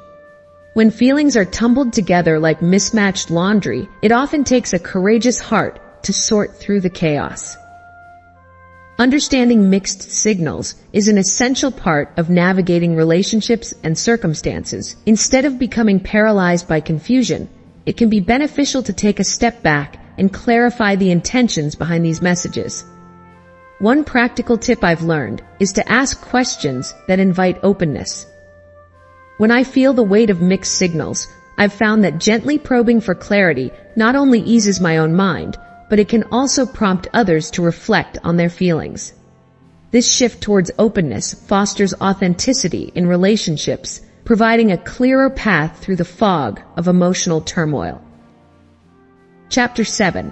When feelings are tumbled together like mismatched laundry, it often takes a courageous heart to sort through the chaos. Understanding mixed signals is an essential part of navigating relationships and circumstances. Instead of becoming paralyzed by confusion, it can be beneficial to take a step back and clarify the intentions behind these messages. One practical tip I've learned is to ask questions that invite openness. When I feel the weight of mixed signals, I've found that gently probing for clarity not only eases my own mind, but it can also prompt others to reflect on their feelings. This shift towards openness fosters authenticity in relationships, providing a clearer path through the fog of emotional turmoil. Chapter 7.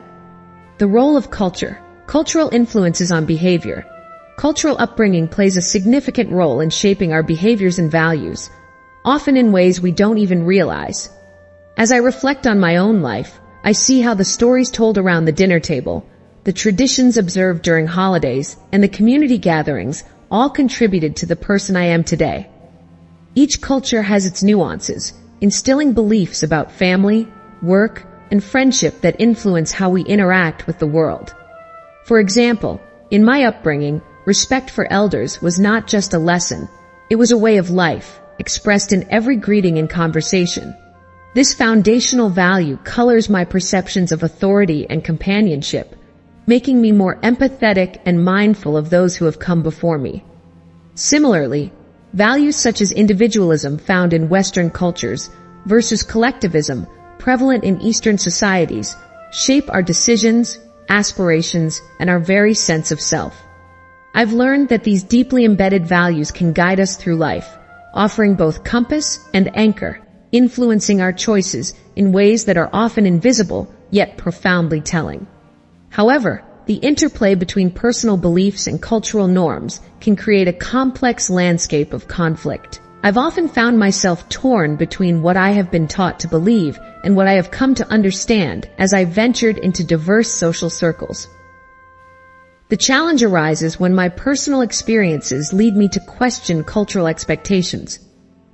The role of culture. Cultural influences on behavior. Cultural upbringing plays a significant role in shaping our behaviors and values, often in ways we don't even realize. As I reflect on my own life, I see how the stories told around the dinner table, the traditions observed during holidays, and the community gatherings all contributed to the person I am today. Each culture has its nuances, instilling beliefs about family, work, and friendship that influence how we interact with the world. For example, in my upbringing, respect for elders was not just a lesson, it was a way of life, expressed in every greeting and conversation. This foundational value colors my perceptions of authority and companionship, making me more empathetic and mindful of those who have come before me. Similarly, values such as individualism found in Western cultures versus collectivism prevalent in Eastern societies shape our decisions, aspirations, and our very sense of self. I've learned that these deeply embedded values can guide us through life, offering both compass and anchor, influencing our choices in ways that are often invisible yet profoundly telling. However, the interplay between personal beliefs and cultural norms can create a complex landscape of conflict. I've often found myself torn between what I have been taught to believe and what I have come to understand as I ventured into diverse social circles. The challenge arises when my personal experiences lead me to question cultural expectations.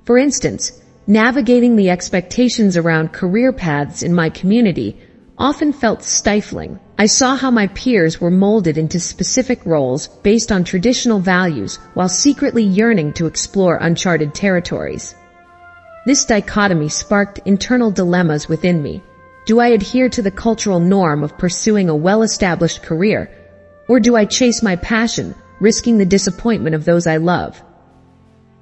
For instance, navigating the expectations around career paths in my community often felt stifling. I saw how my peers were molded into specific roles based on traditional values while secretly yearning to explore uncharted territories. This dichotomy sparked internal dilemmas within me. Do I adhere to the cultural norm of pursuing a well-established career, or do I chase my passion, risking the disappointment of those I love?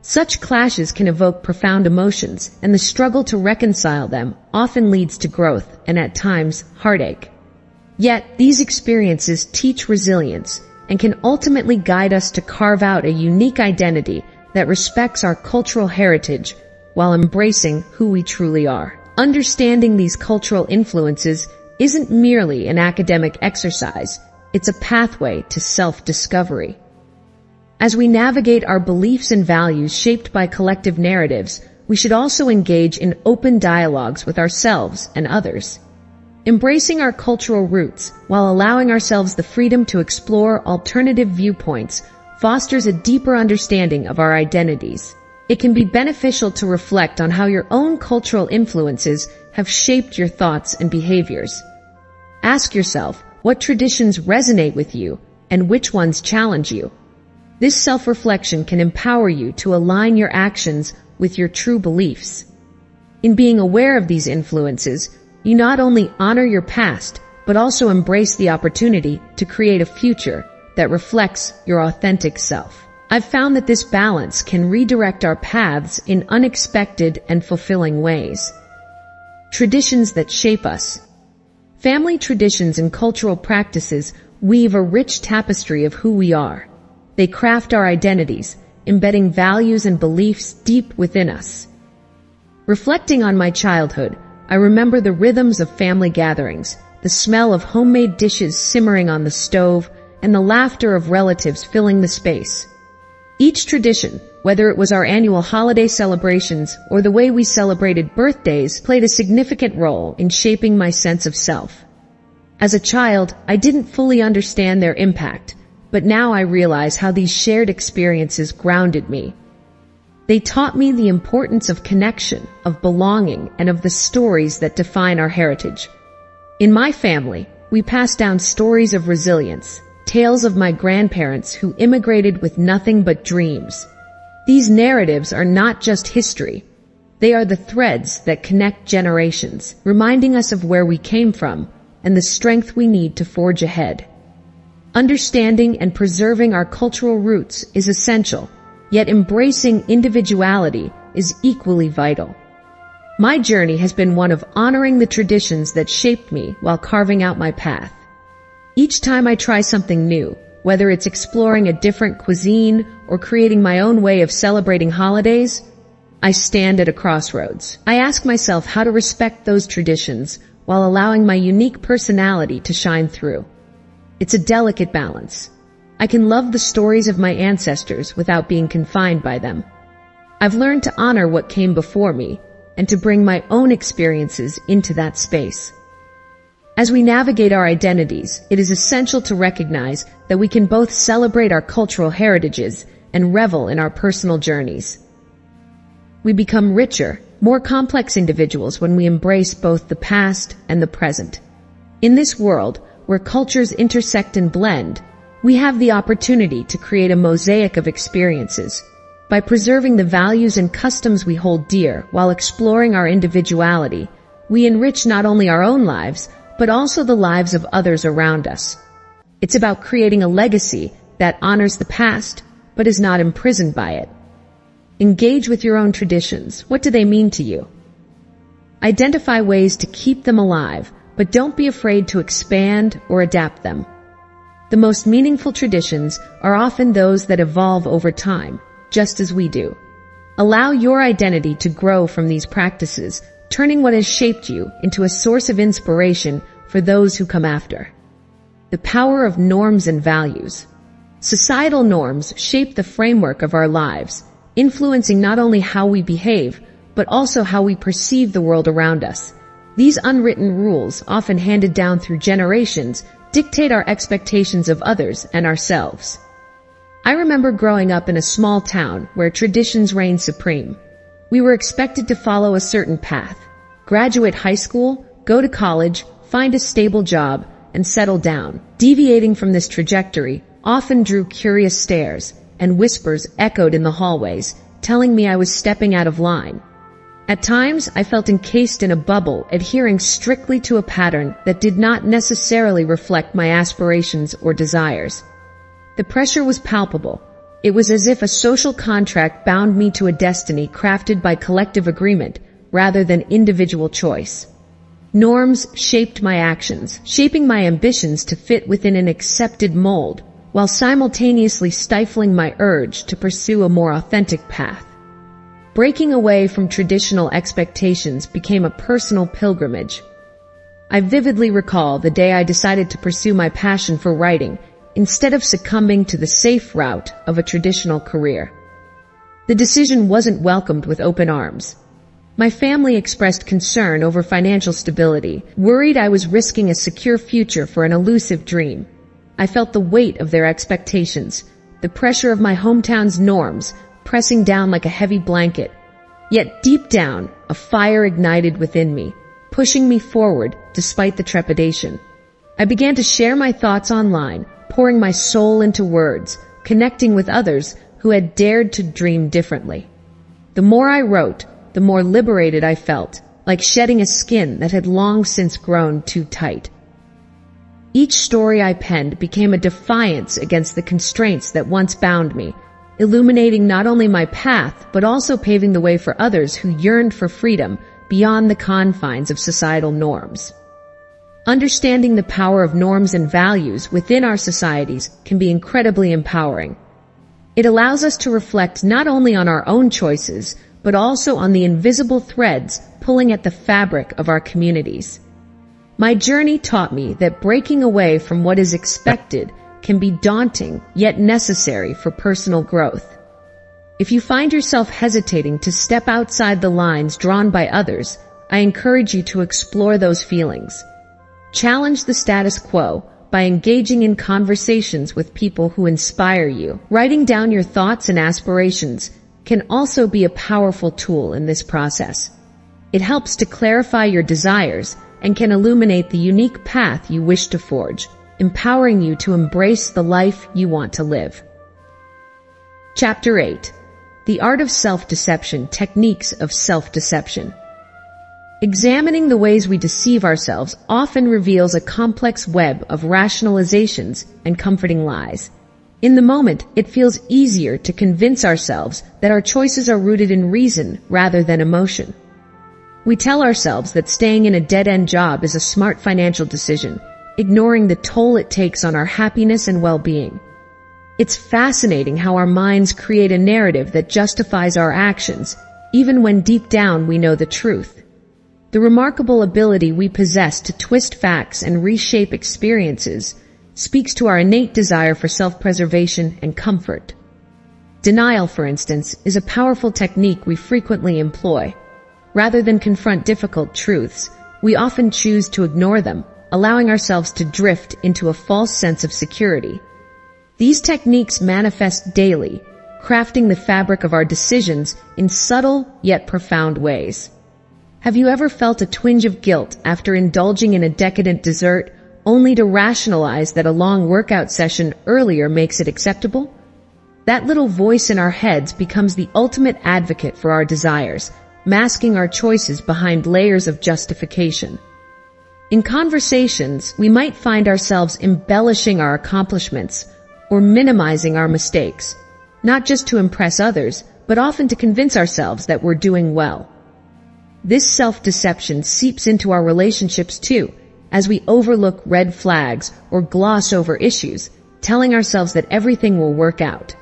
Such clashes can evoke profound emotions, and the struggle to reconcile them often leads to growth and, at times, heartache. Yet, these experiences teach resilience and can ultimately guide us to carve out a unique identity that respects our cultural heritage while embracing who we truly are. Understanding these cultural influences isn't merely an academic exercise, it's a pathway to self-discovery. As we navigate our beliefs and values shaped by collective narratives, we should also engage in open dialogues with ourselves and others. Embracing our cultural roots while allowing ourselves the freedom to explore alternative viewpoints fosters a deeper understanding of our identities. It can be beneficial to reflect on how your own cultural influences have shaped your thoughts and behaviors. Ask yourself, what traditions resonate with you and which ones challenge you? This self-reflection can empower you to align your actions with your true beliefs. In being aware of these influences, you not only honor your past, but also embrace the opportunity to create a future that reflects your authentic self. I've found that this balance can redirect our paths in unexpected and fulfilling ways. Traditions that shape us. Family traditions and cultural practices weave a rich tapestry of who we are. They craft our identities, embedding values and beliefs deep within us. Reflecting on my childhood, I remember the rhythms of family gatherings, the smell of homemade dishes simmering on the stove, and the laughter of relatives filling the space. Each tradition, whether it was our annual holiday celebrations or the way we celebrated birthdays, played a significant role in shaping my sense of self. As a child, I didn't fully understand their impact, but now I realize how these shared experiences grounded me. They taught me the importance of connection, of belonging, and of the stories that define our heritage. In my family, we pass down stories of resilience, tales of my grandparents who immigrated with nothing but dreams. These narratives are not just history. They are the threads that connect generations, reminding us of where we came from and the strength we need to forge ahead. Understanding and preserving our cultural roots is essential, yet embracing individuality is equally vital. My journey has been one of honoring the traditions that shaped me while carving out my path. Each time I try something new, whether it's exploring a different cuisine or creating my own way of celebrating holidays, I stand at a crossroads. I ask myself how to respect those traditions while allowing my unique personality to shine through. It's a delicate balance. I can love the stories of my ancestors without being confined by them. I've learned to honor what came before me and to bring my own experiences into that space. As we navigate our identities, it is essential to recognize that we can both celebrate our cultural heritages and revel in our personal journeys. We become richer, more complex individuals when we embrace both the past and the present. In this world, where cultures intersect and blend, we have the opportunity to create a mosaic of experiences. By preserving the values and customs we hold dear while exploring our individuality, we enrich not only our own lives, but also the lives of others around us. It's about creating a legacy that honors the past, but is not imprisoned by it. Engage with your own traditions. What do they mean to you? Identify ways to keep them alive, but don't be afraid to expand or adapt them. The most meaningful traditions are often those that evolve over time, just as we do. Allow your identity to grow from these practices, turning what has shaped you into a source of inspiration for those who come after. The power of norms and values. Societal norms shape the framework of our lives, influencing not only how we behave, but also how we perceive the world around us. These unwritten rules, often handed down through generations, dictate our expectations of others and ourselves. I remember growing up in a small town where traditions reigned supreme. We were expected to follow a certain path, graduate high school, go to college, find a stable job, and settle down. Deviating from this trajectory often drew curious stares, and whispers echoed in the hallways, telling me I was stepping out of line. At times, I felt encased in a bubble, adhering strictly to a pattern that did not necessarily reflect my aspirations or desires. The pressure was palpable. It was as if a social contract bound me to a destiny crafted by collective agreement rather than individual choice. Norms shaped my actions, shaping my ambitions to fit within an accepted mold, while simultaneously stifling my urge to pursue a more authentic path. Breaking away from traditional expectations became a personal pilgrimage. I vividly recall the day I decided to pursue my passion for writing instead of succumbing to the safe route of a traditional career. The decision wasn't welcomed with open arms. My family expressed concern over financial stability, worried I was risking a secure future for an elusive dream. I felt the weight of their expectations, the pressure of my hometown's norms, pressing down like a heavy blanket. Yet deep down, a fire ignited within me, pushing me forward despite the trepidation. I began to share my thoughts online, pouring my soul into words, connecting with others who had dared to dream differently. The more I wrote, the more liberated I felt, like shedding a skin that had long since grown too tight. Each story I penned became a defiance against the constraints that once bound me, illuminating not only my path, but also paving the way for others who yearned for freedom beyond the confines of societal norms. Understanding the power of norms and values within our societies can be incredibly empowering. It allows us to reflect not only on our own choices, but also on the invisible threads pulling at the fabric of our communities. My journey taught me that breaking away from what is expected can be daunting, yet necessary for personal growth. If you find yourself hesitating to step outside the lines drawn by others, I encourage you to explore those feelings. Challenge the status quo by engaging in conversations with people who inspire you. Writing down your thoughts and aspirations can also be a powerful tool in this process. It helps to clarify your desires and can illuminate the unique path you wish to forge, empowering you to embrace the life you want to live. Chapter 8. The Art of Self-Deception, Techniques of Self-Deception. Examining the ways we deceive ourselves often reveals a complex web of rationalizations and comforting lies. In the moment, it feels easier to convince ourselves that our choices are rooted in reason rather than emotion. We tell ourselves that staying in a dead-end job is a smart financial decision, ignoring the toll it takes on our happiness and well-being. It's fascinating how our minds create a narrative that justifies our actions, even when deep down we know the truth. The remarkable ability we possess to twist facts and reshape experiences speaks to our innate desire for self-preservation and comfort. Denial, for instance, is a powerful technique we frequently employ. Rather than confront difficult truths, we often choose to ignore them, allowing ourselves to drift into a false sense of security. These techniques manifest daily, crafting the fabric of our decisions in subtle yet profound ways. Have you ever felt a twinge of guilt after indulging in a decadent dessert, only to rationalize that a long workout session earlier makes it acceptable? That little voice in our heads becomes the ultimate advocate for our desires, masking our choices behind layers of justification. In conversations, we might find ourselves embellishing our accomplishments or minimizing our mistakes, not just to impress others, but often to convince ourselves that we're doing well. This self-deception seeps into our relationships too, as we overlook red flags or gloss over issues, telling ourselves that everything will work out.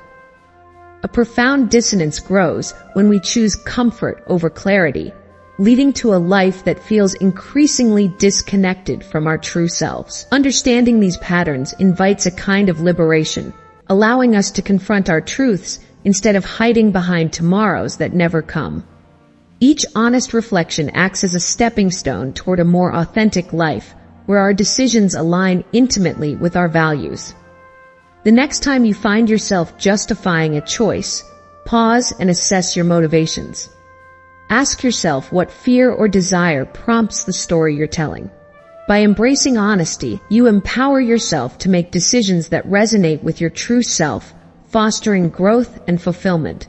A profound dissonance grows when we choose comfort over clarity, leading to a life that feels increasingly disconnected from our true selves. Understanding these patterns invites a kind of liberation, allowing us to confront our truths instead of hiding behind tomorrows that never come. Each honest reflection acts as a stepping stone toward a more authentic life, where our decisions align intimately with our values. The next time you find yourself justifying a choice, pause and assess your motivations. Ask yourself what fear or desire prompts the story you're telling. By embracing honesty, you empower yourself to make decisions that resonate with your true self, fostering growth and fulfillment.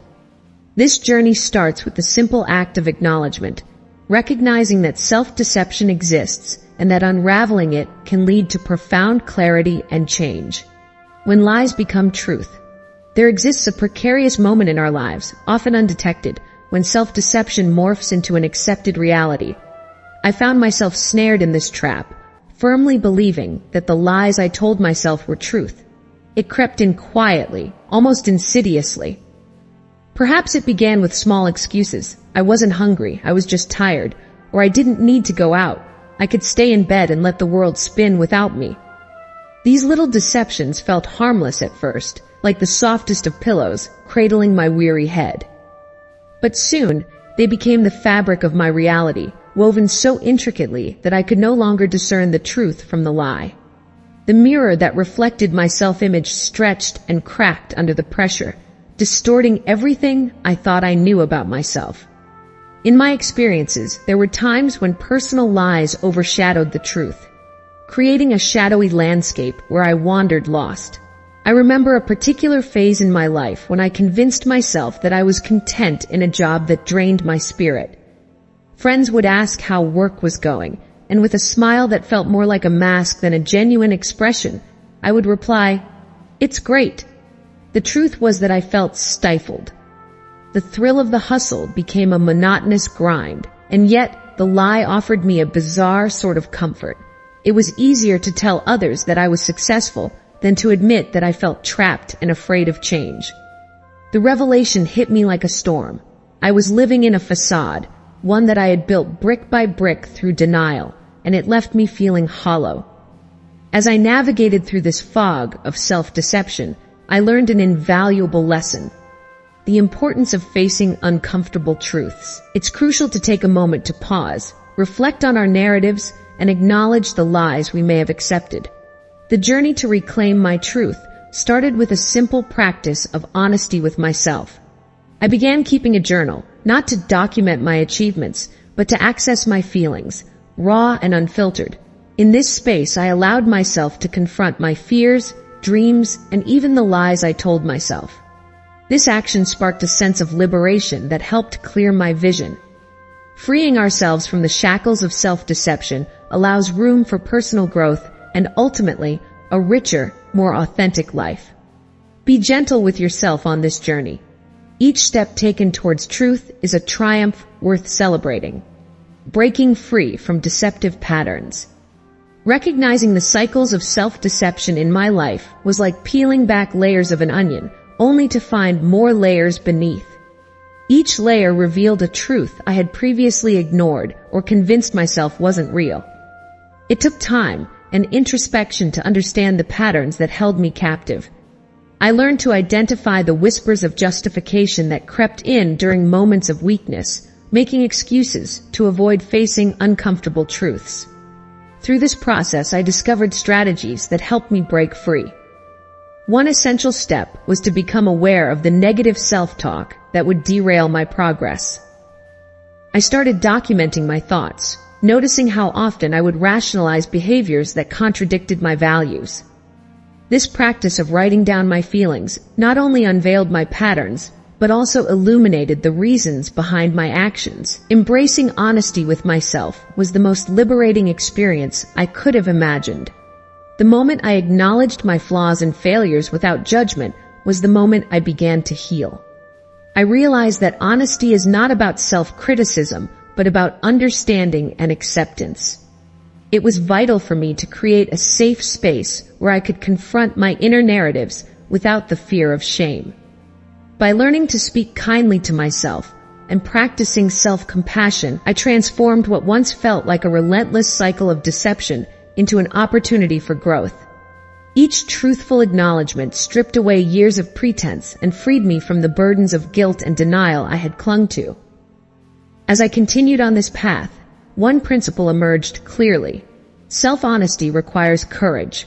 This journey starts with the simple act of acknowledgement, recognizing that self-deception exists and that unraveling it can lead to profound clarity and change. When lies become truth, there exists a precarious moment in our lives, often undetected, when self-deception morphs into an accepted reality. I found myself snared in this trap, firmly believing that the lies I told myself were truth. It crept in quietly, almost insidiously. Perhaps it began with small excuses. I wasn't hungry, I was just tired, or I didn't need to go out. I could stay in bed and let the world spin without me. These little deceptions felt harmless at first, like the softest of pillows, cradling my weary head. But soon, they became the fabric of my reality, woven so intricately that I could no longer discern the truth from the lie. The mirror that reflected my self-image stretched and cracked under the pressure, distorting everything I thought I knew about myself. In my experiences, there were times when personal lies overshadowed the truth, creating a shadowy landscape where I wandered lost. I remember a particular phase in my life when I convinced myself that I was content in a job that drained my spirit. Friends would ask how work was going, and with a smile that felt more like a mask than a genuine expression, I would reply, "It's great." The truth was that I felt stifled. The thrill of the hustle became a monotonous grind, and yet the lie offered me a bizarre sort of comfort. It was easier to tell others that I was successful than to admit that I felt trapped and afraid of change. The revelation hit me like a storm. I was living in a facade, one that I had built brick by brick through denial, and it left me feeling hollow. As I navigated through this fog of self-deception, I learned an invaluable lesson: the importance of facing uncomfortable truths. It's crucial to take a moment to pause, reflect on our narratives, and acknowledge the lies we may have accepted. The journey to reclaim my truth started with a simple practice of honesty with myself. I began keeping a journal, not to document my achievements, but to access my feelings, raw and unfiltered. In this space, I allowed myself to confront my fears, dreams, and even the lies I told myself. This action sparked a sense of liberation that helped clear my vision. Freeing ourselves from the shackles of self-deception allows room for personal growth and ultimately a richer, more authentic life. Be gentle with yourself on this journey. Each step taken towards truth is a triumph worth celebrating. Breaking free from deceptive patterns. Recognizing the cycles of self-deception in my life was like peeling back layers of an onion, only to find more layers beneath. Each layer revealed a truth I had previously ignored or convinced myself wasn't real. It took time and introspection to understand the patterns that held me captive. I learned to identify the whispers of justification that crept in during moments of weakness, making excuses to avoid facing uncomfortable truths. Through this process, I discovered strategies that helped me break free. One essential step was to become aware of the negative self-talk that would derail my progress. I started documenting my thoughts, noticing how often I would rationalize behaviors that contradicted my values. This practice of writing down my feelings not only unveiled my patterns, but also illuminated the reasons behind my actions. Embracing honesty with myself was the most liberating experience I could have imagined. The moment I acknowledged my flaws and failures without judgment was the moment I began to heal. I realized that honesty is not about self-criticism, but about understanding and acceptance. It was vital for me to create a safe space where I could confront my inner narratives without the fear of shame. By learning to speak kindly to myself and practicing self-compassion, I transformed what once felt like a relentless cycle of deception into an opportunity for growth. Each truthful acknowledgement stripped away years of pretense and freed me from the burdens of guilt and denial I had clung to. As I continued on this path, one principle emerged clearly: Self-honesty requires courage.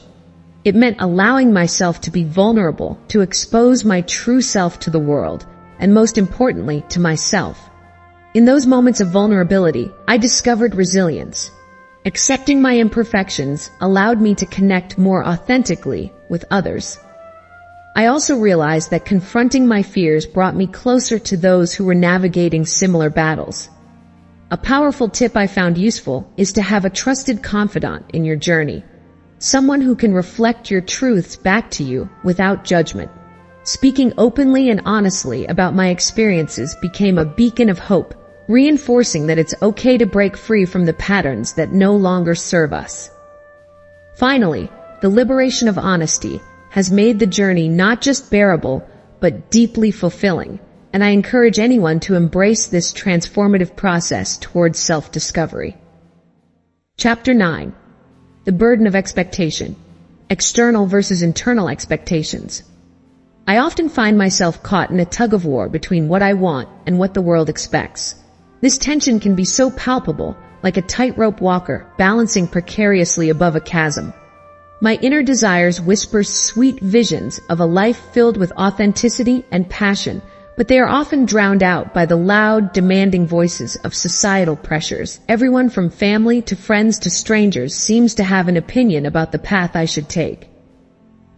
It meant allowing myself to be vulnerable, to expose my true self to the world, and most importantly, to myself. In those moments of vulnerability, I discovered resilience. Accepting my imperfections allowed me to connect more authentically with others. I also realized that confronting my fears brought me closer to those who were navigating similar battles. A powerful tip I found useful is to have a trusted confidant in your journey, someone who can reflect your truths back to you without judgment. Speaking openly and honestly about my experiences became a beacon of hope, reinforcing that it's okay to break free from the patterns that no longer serve us. Finally, the liberation of honesty has made the journey not just bearable, but deeply fulfilling, and I encourage anyone to embrace this transformative process towards self-discovery. Chapter 9. The burden of expectation. External versus internal expectations. I often find myself caught in a tug-of-war between what I want and what the world expects. This tension can be so palpable, like a tightrope walker balancing precariously above a chasm. My inner desires whisper sweet visions of a life filled with authenticity and passion, but they are often drowned out by the loud, demanding voices of societal pressures. Everyone from family to friends to strangers seems to have an opinion about the path I should take.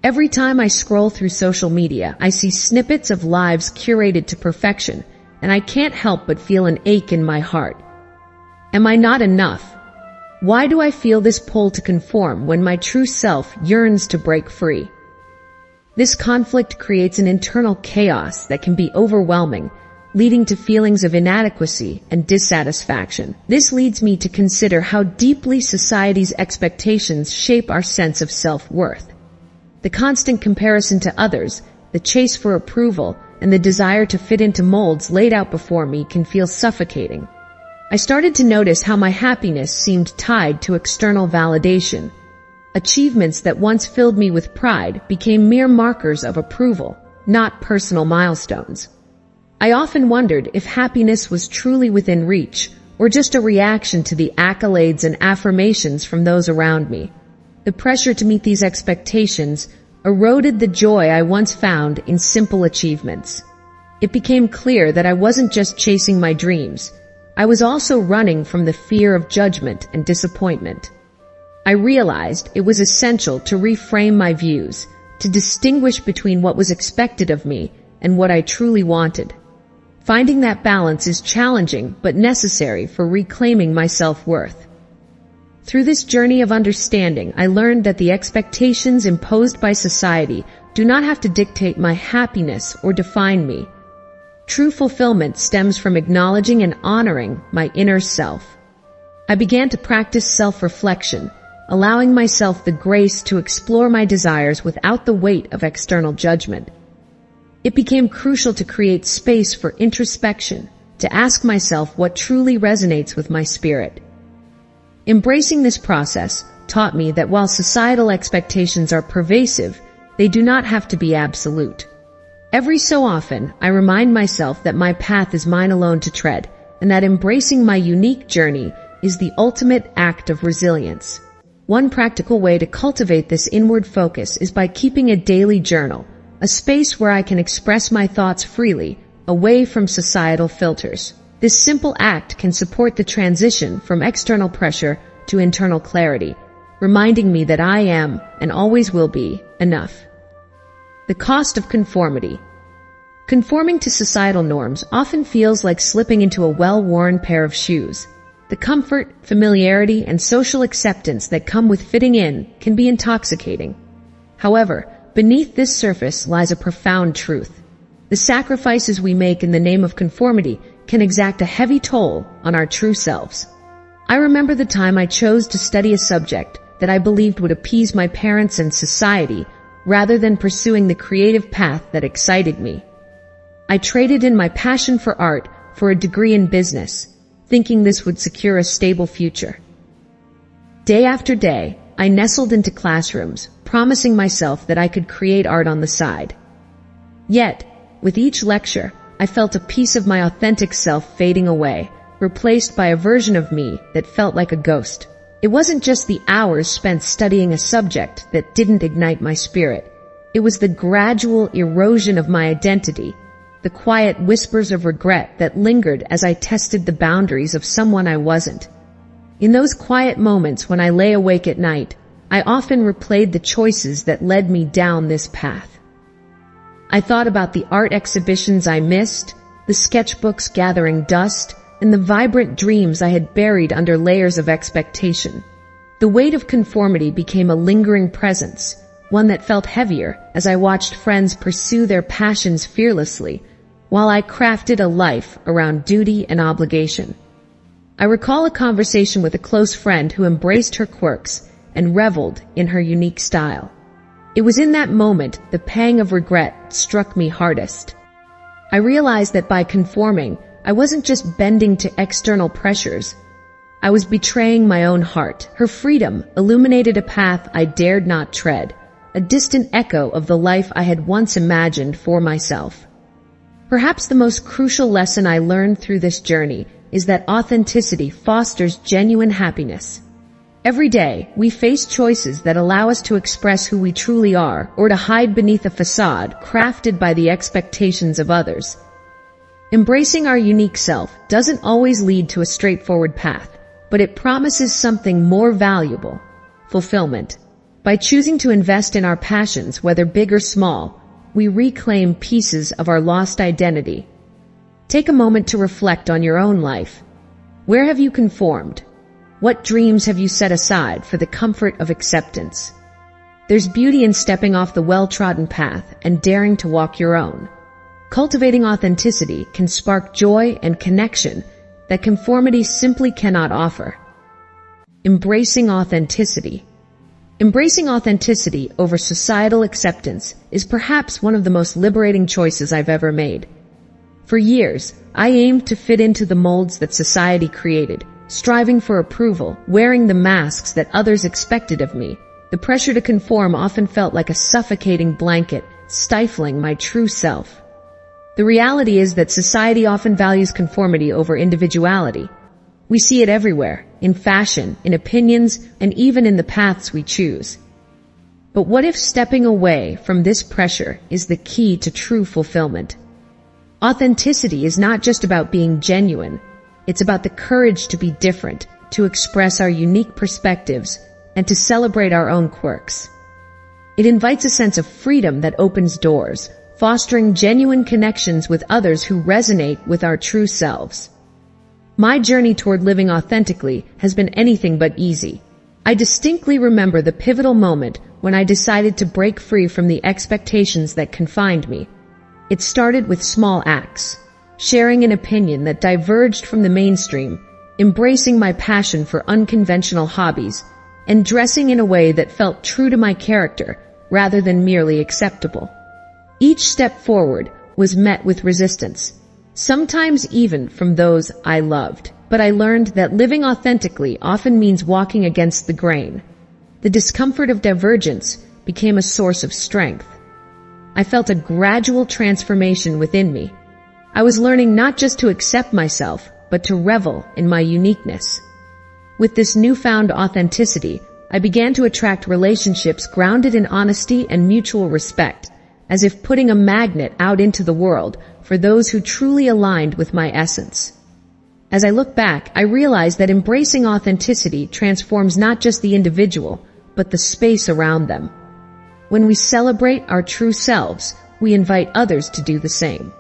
Every time I scroll through social media, I see snippets of lives curated to perfection, and I can't help but feel an ache in my heart. Am I not enough? Why do I feel this pull to conform when my true self yearns to break free? This conflict creates an internal chaos that can be overwhelming, leading to feelings of inadequacy and dissatisfaction. This leads me to consider how deeply society's expectations shape our sense of self-worth. The constant comparison to others, the chase for approval, and the desire to fit into molds laid out before me can feel suffocating. I started to notice how my happiness seemed tied to external validation. Achievements that once filled me with pride became mere markers of approval, not personal milestones. I often wondered if happiness was truly within reach, or just a reaction to the accolades and affirmations from those around me. The pressure to meet these expectations eroded the joy I once found in simple achievements. It became clear that I wasn't just chasing my dreams. I was also running from the fear of judgment and disappointment. I realized it was essential to reframe my views, to distinguish between what was expected of me and what I truly wanted. Finding that balance is challenging but necessary for reclaiming my self-worth. Through this journey of understanding, I learned that the expectations imposed by society do not have to dictate my happiness or define me. True fulfillment stems from acknowledging and honoring my inner self. I began to practice self-reflection, allowing myself the grace to explore my desires without the weight of external judgment. It became crucial to create space for introspection, to ask myself what truly resonates with my spirit. Embracing this process taught me that while societal expectations are pervasive, they do not have to be absolute. Every so often, I remind myself that my path is mine alone to tread, and that embracing my unique journey is the ultimate act of resilience. One practical way to cultivate this inward focus is by keeping a daily journal, a space where I can express my thoughts freely, away from societal filters. This simple act can support the transition from external pressure to internal clarity, reminding me that I am, and always will be, enough. The cost of conformity. Conforming to societal norms often feels like slipping into a well-worn pair of shoes. The comfort, familiarity, and social acceptance that come with fitting in can be intoxicating. However, beneath this surface lies a profound truth. The sacrifices we make in the name of conformity can exact a heavy toll on our true selves. I remember the time I chose to study a subject that I believed would appease my parents and society rather than pursuing the creative path that excited me. I traded in my passion for art for a degree in business, thinking this would secure a stable future. Day after day, I nestled into classrooms, promising myself that I could create art on the side. Yet, with each lecture, I felt a piece of my authentic self fading away, replaced by a version of me that felt like a ghost. It wasn't just the hours spent studying a subject that didn't ignite my spirit. It was the gradual erosion of my identity, the quiet whispers of regret that lingered as I tested the boundaries of someone I wasn't. In those quiet moments when I lay awake at night, I often replayed the choices that led me down this path. I thought about the art exhibitions I missed, the sketchbooks gathering dust, and the vibrant dreams I had buried under layers of expectation. The weight of conformity became a lingering presence, one that felt heavier as I watched friends pursue their passions fearlessly, while I crafted a life around duty and obligation. I recall a conversation with a close friend who embraced her quirks and reveled in her unique style. It was in that moment the pang of regret struck me hardest. I realized that by conforming, I wasn't just bending to external pressures. I was betraying my own heart. Her freedom illuminated a path I dared not tread, a distant echo of the life I had once imagined for myself. Perhaps the most crucial lesson I learned through this journey is that authenticity fosters genuine happiness. Every day, we face choices that allow us to express who we truly are or to hide beneath a facade crafted by the expectations of others. Embracing our unique self doesn't always lead to a straightforward path, but it promises something more valuable: fulfillment. By choosing to invest in our passions, whether big or small, we reclaim pieces of our lost identity. Take a moment to reflect on your own life. Where have you conformed? What dreams have you set aside for the comfort of acceptance? There's beauty in stepping off the well-trodden path and daring to walk your own. Cultivating authenticity can spark joy and connection that conformity simply cannot offer. Embracing authenticity. Embracing authenticity over societal acceptance is perhaps one of the most liberating choices I've ever made. For years, I aimed to fit into the molds that society created, striving for approval, wearing the masks that others expected of me. The pressure to conform often felt like a suffocating blanket, stifling my true self. The reality is that society often values conformity over individuality. We see it everywhere, in fashion, in opinions, and even in the paths we choose. But what if stepping away from this pressure is the key to true fulfillment? Authenticity is not just about being genuine. It's about the courage to be different, to express our unique perspectives, and to celebrate our own quirks. It invites a sense of freedom that opens doors, fostering genuine connections with others who resonate with our true selves. My journey toward living authentically has been anything but easy. I distinctly remember the pivotal moment when I decided to break free from the expectations that confined me. It started with small acts, sharing an opinion that diverged from the mainstream, embracing my passion for unconventional hobbies, and dressing in a way that felt true to my character rather than merely acceptable. Each step forward was met with resistance, sometimes even from those I loved. But I learned that living authentically often means walking against the grain. The discomfort of divergence became a source of strength. I felt a gradual transformation within me. I was learning not just to accept myself, but to revel in my uniqueness. With this newfound authenticity, I began to attract relationships grounded in honesty and mutual respect, as if putting a magnet out into the world for those who truly aligned with my essence. As I look back, I realize that embracing authenticity transforms not just the individual, but the space around them. When we celebrate our true selves, we invite others to do the same.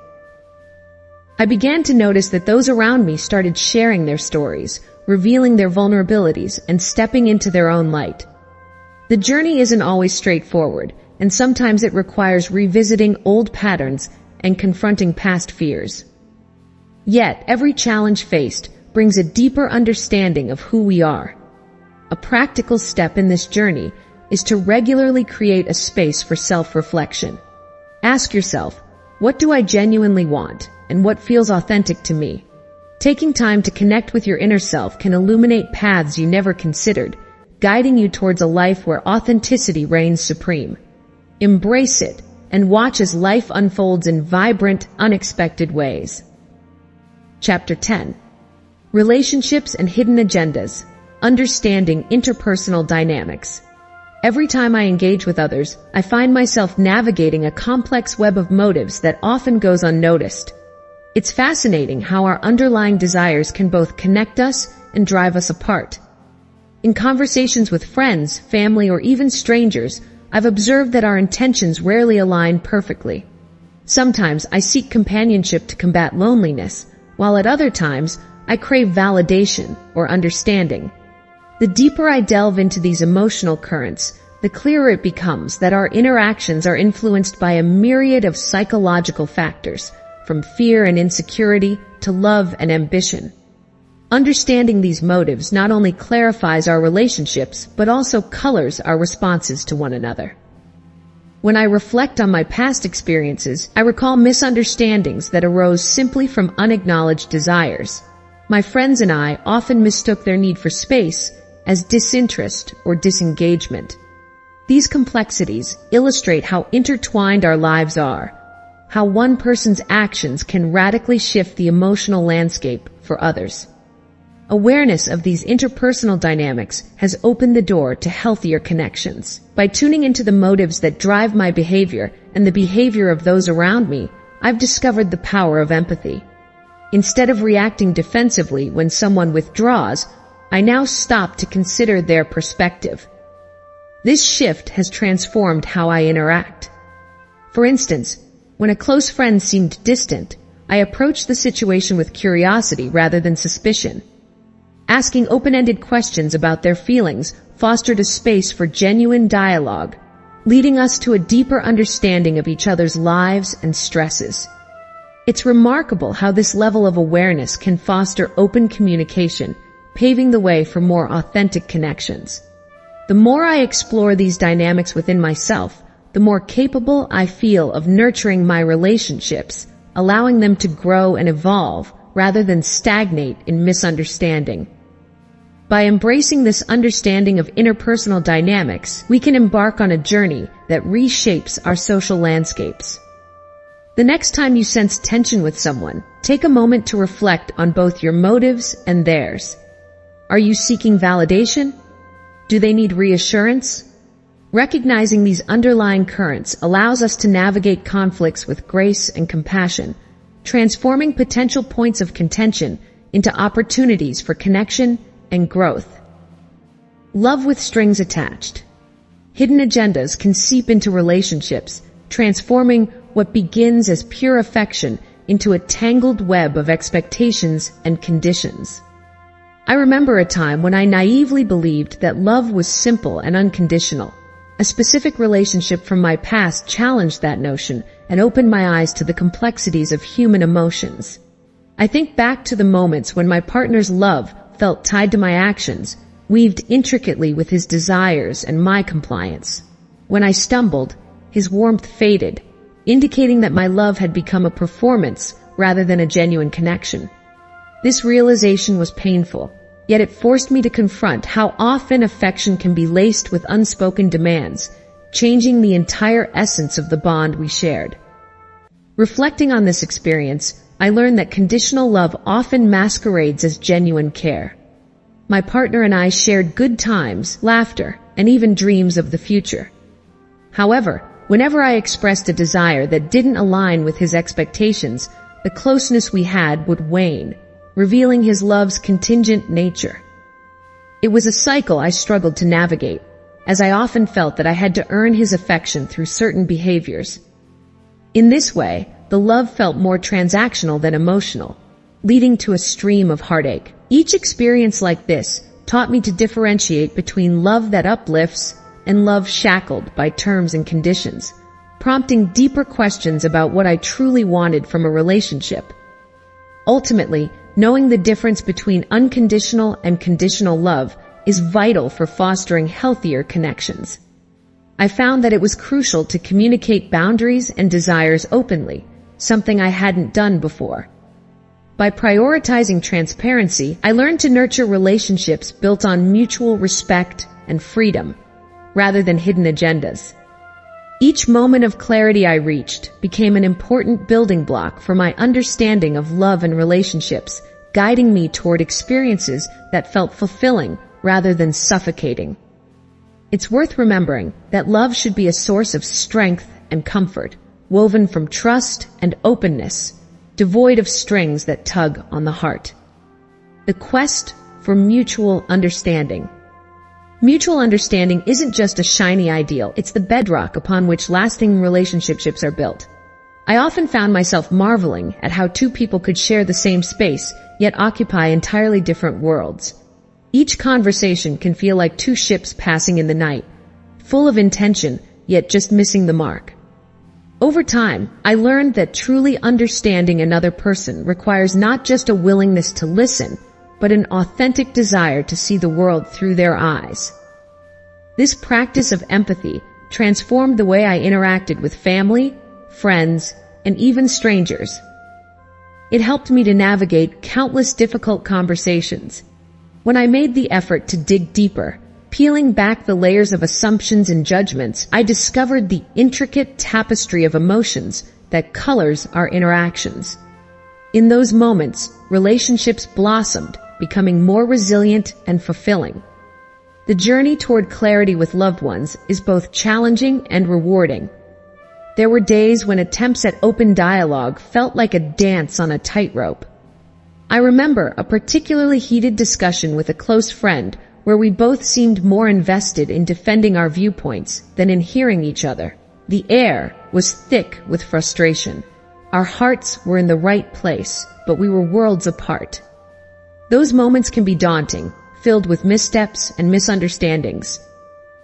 I began to notice that those around me started sharing their stories, revealing their vulnerabilities, and stepping into their own light. The journey isn't always straightforward, and sometimes it requires revisiting old patterns and confronting past fears. Yet, every challenge faced brings a deeper understanding of who we are. A practical step in this journey is to regularly create a space for self-reflection. Ask yourself, what do I genuinely want, and what feels authentic to me? Taking time to connect with your inner self can illuminate paths you never considered, guiding you towards a life where authenticity reigns supreme. Embrace it, and watch as life unfolds in vibrant, unexpected ways. Chapter 10. Relationships and Hidden Agendas. understanding interpersonal dynamics. Every time I engage with others, I find myself navigating a complex web of motives that often goes unnoticed. It's fascinating how our underlying desires can both connect us and drive us apart. In conversations with friends, family, or even strangers, I've observed that our intentions rarely align perfectly. Sometimes I seek companionship to combat loneliness, while at other times I crave validation or understanding. The deeper I delve into these emotional currents, the clearer it becomes that our interactions are influenced by a myriad of psychological factors, from fear and insecurity to love and ambition. Understanding these motives not only clarifies our relationships, but also colors our responses to one another. When I reflect on my past experiences, I recall misunderstandings that arose simply from unacknowledged desires. My friends and I often mistook their need for space as disinterest or disengagement. These complexities illustrate how intertwined our lives are, how one person's actions can radically shift the emotional landscape for others. Awareness of these interpersonal dynamics has opened the door to healthier connections. By tuning into the motives that drive my behavior and the behavior of those around me, I've discovered the power of empathy. Instead of reacting defensively when someone withdraws, I now stop to consider their perspective. This shift has transformed how I interact. For instance, when a close friend seemed distant, I approached the situation with curiosity rather than suspicion. Asking open-ended questions about their feelings fostered a space for genuine dialogue, leading us to a deeper understanding of each other's lives and stresses. It's remarkable how this level of awareness can foster open communication, paving the way for more authentic connections. The more I explore these dynamics within myself, the more capable I feel of nurturing my relationships, allowing them to grow and evolve rather than stagnate in misunderstanding. By embracing this understanding of interpersonal dynamics, we can embark on a journey that reshapes our social landscapes. The next time you sense tension with someone, take a moment to reflect on both your motives and theirs. Are you seeking validation? Do they need reassurance? Recognizing these underlying currents allows us to navigate conflicts with grace and compassion, transforming potential points of contention into opportunities for connection and growth. Love with strings attached. Hidden agendas can seep into relationships, transforming what begins as pure affection into a tangled web of expectations and conditions. I remember a time when I naively believed that love was simple and unconditional. A specific relationship from my past challenged that notion and opened my eyes to the complexities of human emotions. I think back to the moments when my partner's love felt tied to my actions, weaved intricately with his desires and my compliance. When I stumbled, his warmth faded, indicating that my love had become a performance rather than a genuine connection. This realization was painful, yet it forced me to confront how often affection can be laced with unspoken demands, changing the entire essence of the bond we shared. Reflecting on this experience, I learned that conditional love often masquerades as genuine care. My partner and I shared good times, laughter, and even dreams of the future. However, whenever I expressed a desire that didn't align with his expectations, the closeness we had would wane, revealing his love's contingent nature. It was a cycle I struggled to navigate, as I often felt that I had to earn his affection through certain behaviors. In this way, the love felt more transactional than emotional, leading to a stream of heartache. Each experience like this taught me to differentiate between love that uplifts and love shackled by terms and conditions, prompting deeper questions about what I truly wanted from a relationship. Ultimately, knowing the difference between unconditional and conditional love is vital for fostering healthier connections. I found that it was crucial to communicate boundaries and desires openly, something I hadn't done before. By prioritizing transparency, I learned to nurture relationships built on mutual respect and freedom, rather than hidden agendas. Each moment of clarity I reached became an important building block for my understanding of love and relationships, guiding me toward experiences that felt fulfilling rather than suffocating. It's worth remembering that love should be a source of strength and comfort, woven from trust and openness, devoid of strings that tug on the heart. The quest for mutual understanding. Mutual understanding isn't just a shiny ideal, it's the bedrock upon which lasting relationships are built. I often found myself marveling at how two people could share the same space, yet occupy entirely different worlds. Each conversation can feel like two ships passing in the night, full of intention, yet just missing the mark. Over time, I learned that truly understanding another person requires not just a willingness to listen, but an authentic desire to see the world through their eyes. This practice of empathy transformed the way I interacted with family, friends, and even strangers. It helped me to navigate countless difficult conversations. When I made the effort to dig deeper, peeling back the layers of assumptions and judgments, I discovered the intricate tapestry of emotions that colors our interactions. In those moments, relationships blossomed, becoming more resilient and fulfilling. The journey toward clarity with loved ones is both challenging and rewarding. There were days when attempts at open dialogue felt like a dance on a tightrope. I remember a particularly heated discussion with a close friend where we both seemed more invested in defending our viewpoints than in hearing each other. The air was thick with frustration. Our hearts were in the right place, but we were worlds apart. Those moments can be daunting, filled with missteps and misunderstandings.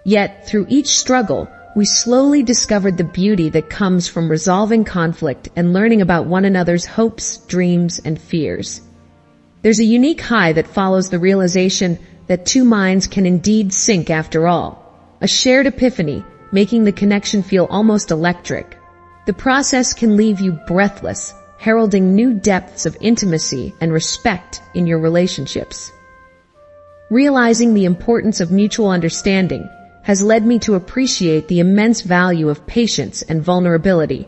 Yet, through each struggle, we slowly discovered the beauty that comes from resolving conflict and learning about one another's hopes, dreams, and fears. There's a unique high that follows the realization that two minds can indeed sync after all. A shared epiphany, making the connection feel almost electric. The process can leave you breathless, heralding new depths of intimacy and respect in your relationships. Realizing the importance of mutual understanding has led me to appreciate the immense value of patience and vulnerability.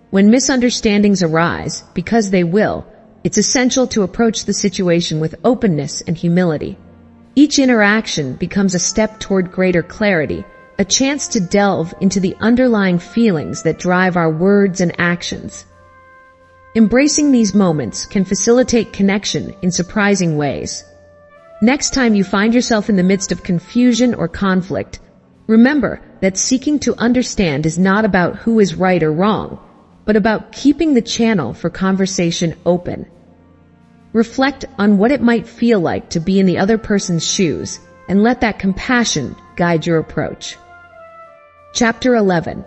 When misunderstandings arise, because they will, it's essential to approach the situation with openness and humility. Each interaction becomes a step toward greater clarity, a chance to delve into the underlying feelings that drive our words and actions. Embracing these moments can facilitate connection in surprising ways. Next time you find yourself in the midst of confusion or conflict, remember that seeking to understand is not about who is right or wrong, but about keeping the channel for conversation open. Reflect on what it might feel like to be in the other person's shoes, and let that compassion guide your approach. Chapter 11.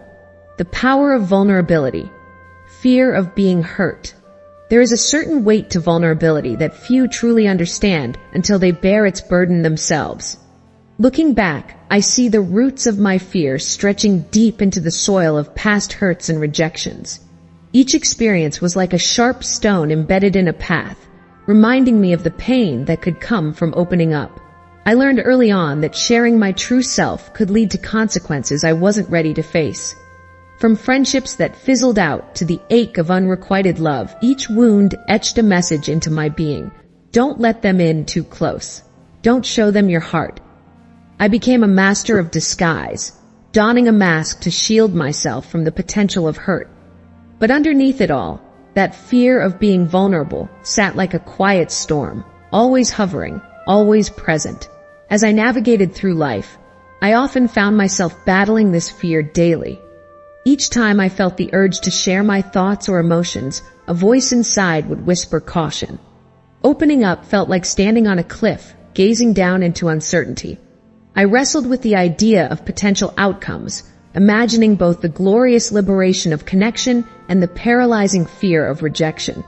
The Power of Vulnerability. Fear of being hurt. There is a certain weight to vulnerability that few truly understand until they bear its burden themselves. Looking back, I see the roots of my fear stretching deep into the soil of past hurts and rejections. Each experience was like a sharp stone embedded in a path, reminding me of the pain that could come from opening up. I learned early on that sharing my true self could lead to consequences I wasn't ready to face. From friendships that fizzled out to the ache of unrequited love, each wound etched a message into my being. Don't let them in too close. Don't show them your heart. I became a master of disguise, donning a mask to shield myself from the potential of hurt. But underneath it all, that fear of being vulnerable sat like a quiet storm, always hovering, always present. As I navigated through life, I often found myself battling this fear daily. Each time I felt the urge to share my thoughts or emotions, a voice inside would whisper caution. Opening up felt like standing on a cliff, gazing down into uncertainty. I wrestled with the idea of potential outcomes, imagining both the glorious liberation of connection and the paralyzing fear of rejection.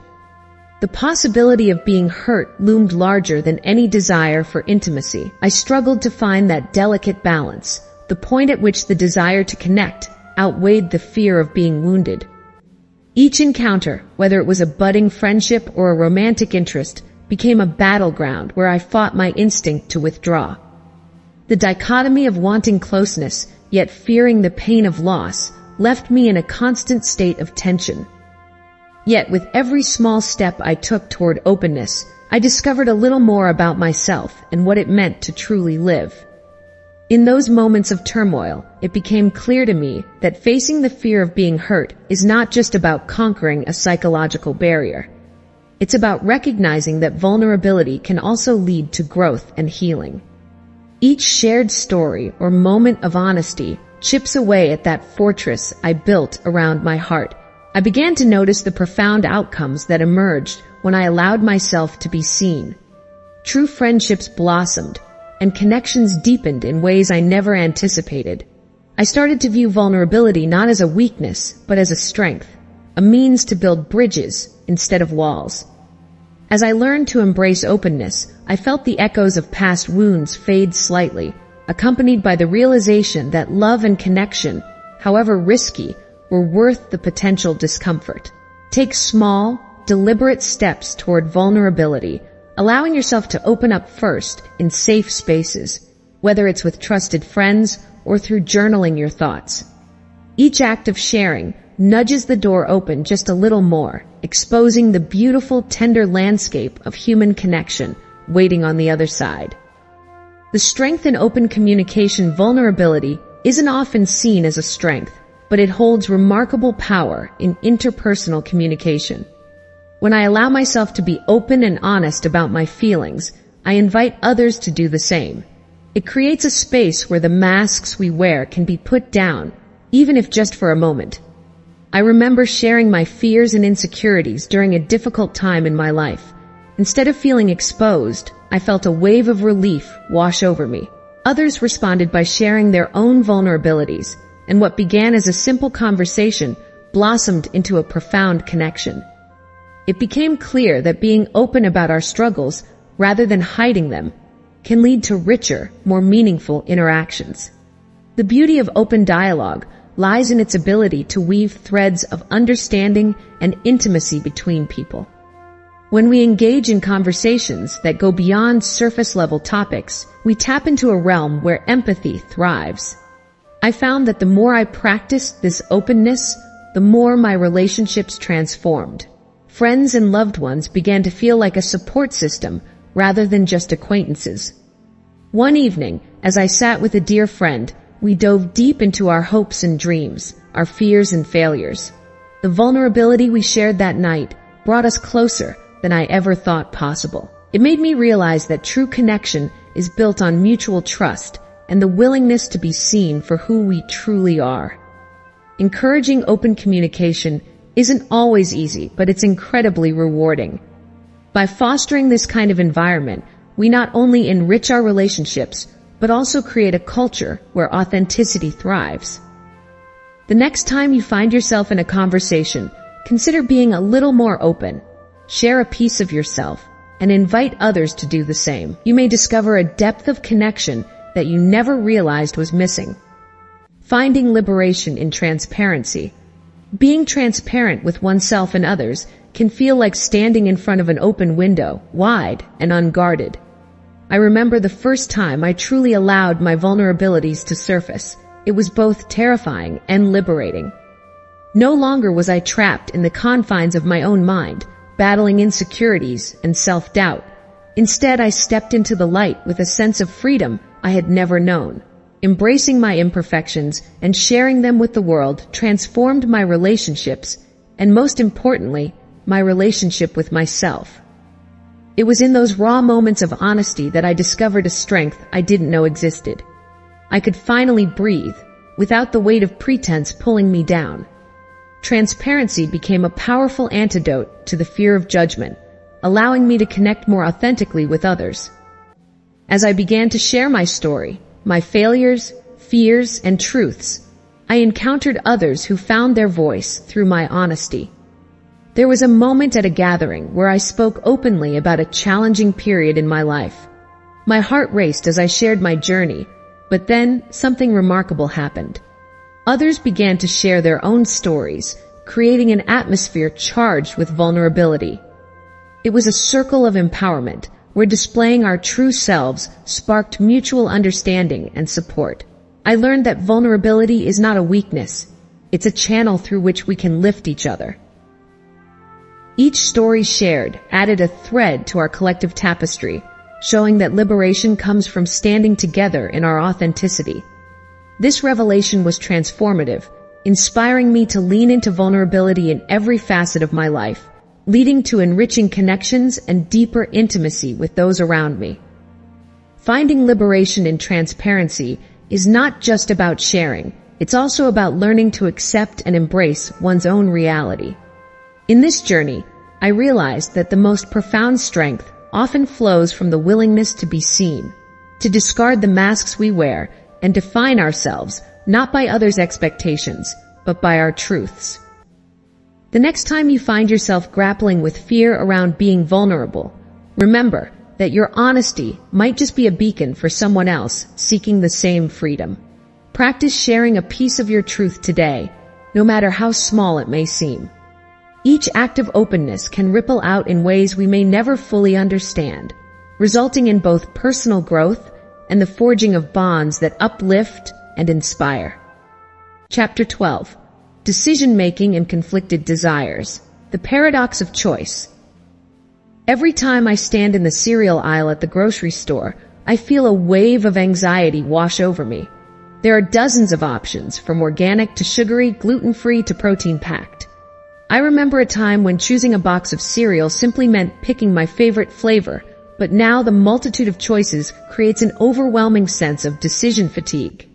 The possibility of being hurt loomed larger than any desire for intimacy. I struggled to find that delicate balance, the point at which the desire to connect outweighed the fear of being wounded. Each encounter, whether it was a budding friendship or a romantic interest, became a battleground where I fought my instinct to withdraw. The dichotomy of wanting closeness, yet fearing the pain of loss, left me in a constant state of tension. Yet with every small step I took toward openness, I discovered a little more about myself and what it meant to truly live. In those moments of turmoil, it became clear to me that facing the fear of being hurt is not just about conquering a psychological barrier. It's about recognizing that vulnerability can also lead to growth and healing. Each shared story or moment of honesty chips away at that fortress I built around my heart. I began to notice the profound outcomes that emerged when I allowed myself to be seen. True friendships blossomed, and connections deepened in ways I never anticipated. I started to view vulnerability not as a weakness, but as a strength, a means to build bridges instead of walls. As I learned to embrace openness, I felt the echoes of past wounds fade slightly, accompanied by the realization that love and connection, however risky, were worth the potential discomfort. Take small, deliberate steps toward vulnerability, allowing yourself to open up first in safe spaces, whether it's with trusted friends or through journaling your thoughts. Each act of sharing nudges the door open just a little more, exposing the beautiful, tender landscape of human connection waiting on the other side. The strength in open communication. Vulnerability isn't often seen as a strength, but it holds remarkable power in interpersonal communication. When I allow myself to be open and honest about my feelings, I invite others to do the same. It creates a space where the masks we wear can be put down, even if just for a moment. I remember sharing my fears and insecurities during a difficult time in my life. Instead of feeling exposed, I felt a wave of relief wash over me. Others responded by sharing their own vulnerabilities, and what began as a simple conversation blossomed into a profound connection. It became clear that being open about our struggles, rather than hiding them, can lead to richer, more meaningful interactions. The beauty of open dialogue lies in its ability to weave threads of understanding and intimacy between people. When we engage in conversations that go beyond surface-level topics, we tap into a realm where empathy thrives. I found that the more I practiced this openness, the more my relationships transformed. Friends and loved ones began to feel like a support system rather than just acquaintances. One evening, as I sat with a dear friend, we dove deep into our hopes and dreams, our fears and failures. The vulnerability we shared that night brought us closer than I ever thought possible. It made me realize that true connection is built on mutual trust and the willingness to be seen for who we truly are. Encouraging open communication isn't always easy, but it's incredibly rewarding. By fostering this kind of environment, we not only enrich our relationships, but also create a culture where authenticity thrives. The next time you find yourself in a conversation, consider being a little more open. Share a piece of yourself and invite others to do the same. You may discover a depth of connection that you never realized was missing. Finding liberation in transparency. Being transparent with oneself and others can feel like standing in front of an open window, wide and unguarded. I remember the first time I truly allowed my vulnerabilities to surface. It was both terrifying and liberating. No longer was I trapped in the confines of my own mind, battling insecurities and self-doubt. Instead, I stepped into the light with a sense of freedom I had never known. Embracing my imperfections and sharing them with the world transformed my relationships, and most importantly, my relationship with myself. It was in those raw moments of honesty that I discovered a strength I didn't know existed. I could finally breathe, without the weight of pretense pulling me down. Transparency became a powerful antidote to the fear of judgment, allowing me to connect more authentically with others. As I began to share my story, my failures, fears, and truths, I encountered others who found their voice through my honesty. There was a moment at a gathering where I spoke openly about a challenging period in my life. My heart raced as I shared my journey, but then something remarkable happened. Others began to share their own stories, creating an atmosphere charged with vulnerability. It was a circle of empowerment, where displaying our true selves sparked mutual understanding and support. I learned that vulnerability is not a weakness. It's a channel through which we can lift each other. Each story shared added a thread to our collective tapestry, showing that liberation comes from standing together in our authenticity. This revelation was transformative, inspiring me to lean into vulnerability in every facet of my life, leading to enriching connections and deeper intimacy with those around me. Finding liberation in transparency is not just about sharing, it's also about learning to accept and embrace one's own reality. In this journey, I realized that the most profound strength often flows from the willingness to be seen, to discard the masks we wear, and define ourselves not by others' expectations, but by our truths. The next time you find yourself grappling with fear around being vulnerable, remember that your honesty might just be a beacon for someone else seeking the same freedom. Practice sharing a piece of your truth today, no matter how small it may seem. Each act of openness can ripple out in ways we may never fully understand, resulting in both personal growth and the forging of bonds that uplift and inspire. Chapter 12. Decision-making and conflicted desires. The paradox of choice. Every time I stand in the cereal aisle at the grocery store, I feel a wave of anxiety wash over me. There are dozens of options, from organic to sugary, gluten-free to protein-packed. I remember a time when choosing a box of cereal simply meant picking my favorite flavor, but now the multitude of choices creates an overwhelming sense of decision fatigue.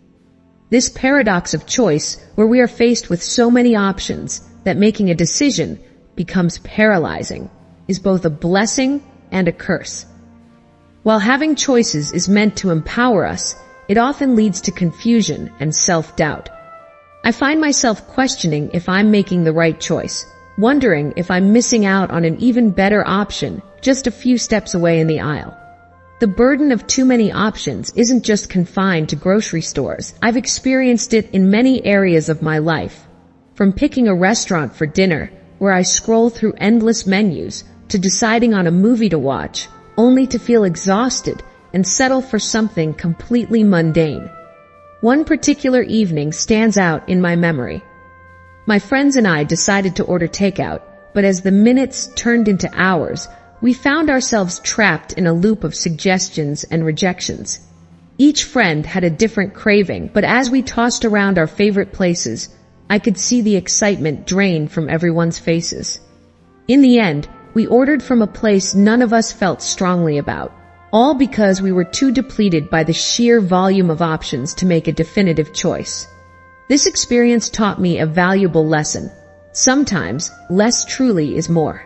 This paradox of choice, where we are faced with so many options that making a decision becomes paralyzing, is both a blessing and a curse. While having choices is meant to empower us, it often leads to confusion and self-doubt. I find myself questioning if I'm making the right choice, wondering if I'm missing out on an even better option just a few steps away in the aisle. The burden of too many options isn't just confined to grocery stores. I've experienced it in many areas of my life. From picking a restaurant for dinner, where I scroll through endless menus, to deciding on a movie to watch, only to feel exhausted and settle for something completely mundane. One particular evening stands out in my memory. My friends and I decided to order takeout, but as the minutes turned into hours, we found ourselves trapped in a loop of suggestions and rejections. Each friend had a different craving, but as we tossed around our favorite places, I could see the excitement drain from everyone's faces. In the end, we ordered from a place none of us felt strongly about, all because we were too depleted by the sheer volume of options to make a definitive choice. This experience taught me a valuable lesson. Sometimes, less truly is more.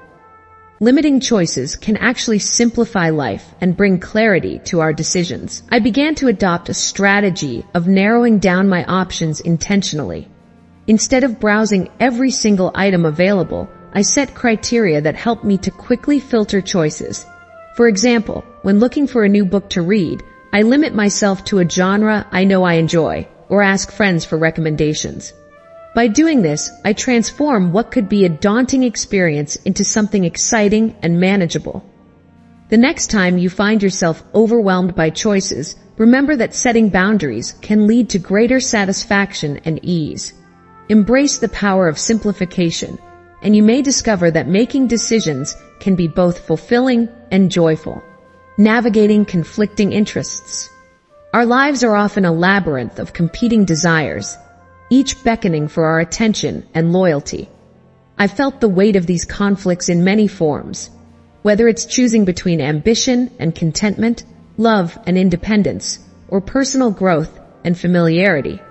Limiting choices can actually simplify life and bring clarity to our decisions. I began to adopt a strategy of narrowing down my options intentionally. Instead of browsing every single item available, I set criteria that helped me to quickly filter choices. For example, when looking for a new book to read, I limit myself to a genre I know I enjoy, or ask friends for recommendations. By doing this, I transform what could be a daunting experience into something exciting and manageable. The next time you find yourself overwhelmed by choices, remember that setting boundaries can lead to greater satisfaction and ease. Embrace the power of simplification, and you may discover that making decisions can be both fulfilling and joyful. Navigating conflicting interests. Our lives are often a labyrinth of competing desires, each beckoning for our attention and loyalty. I felt the weight of these conflicts in many forms, whether it's choosing between ambition and contentment, love and independence, or personal growth and familiarity.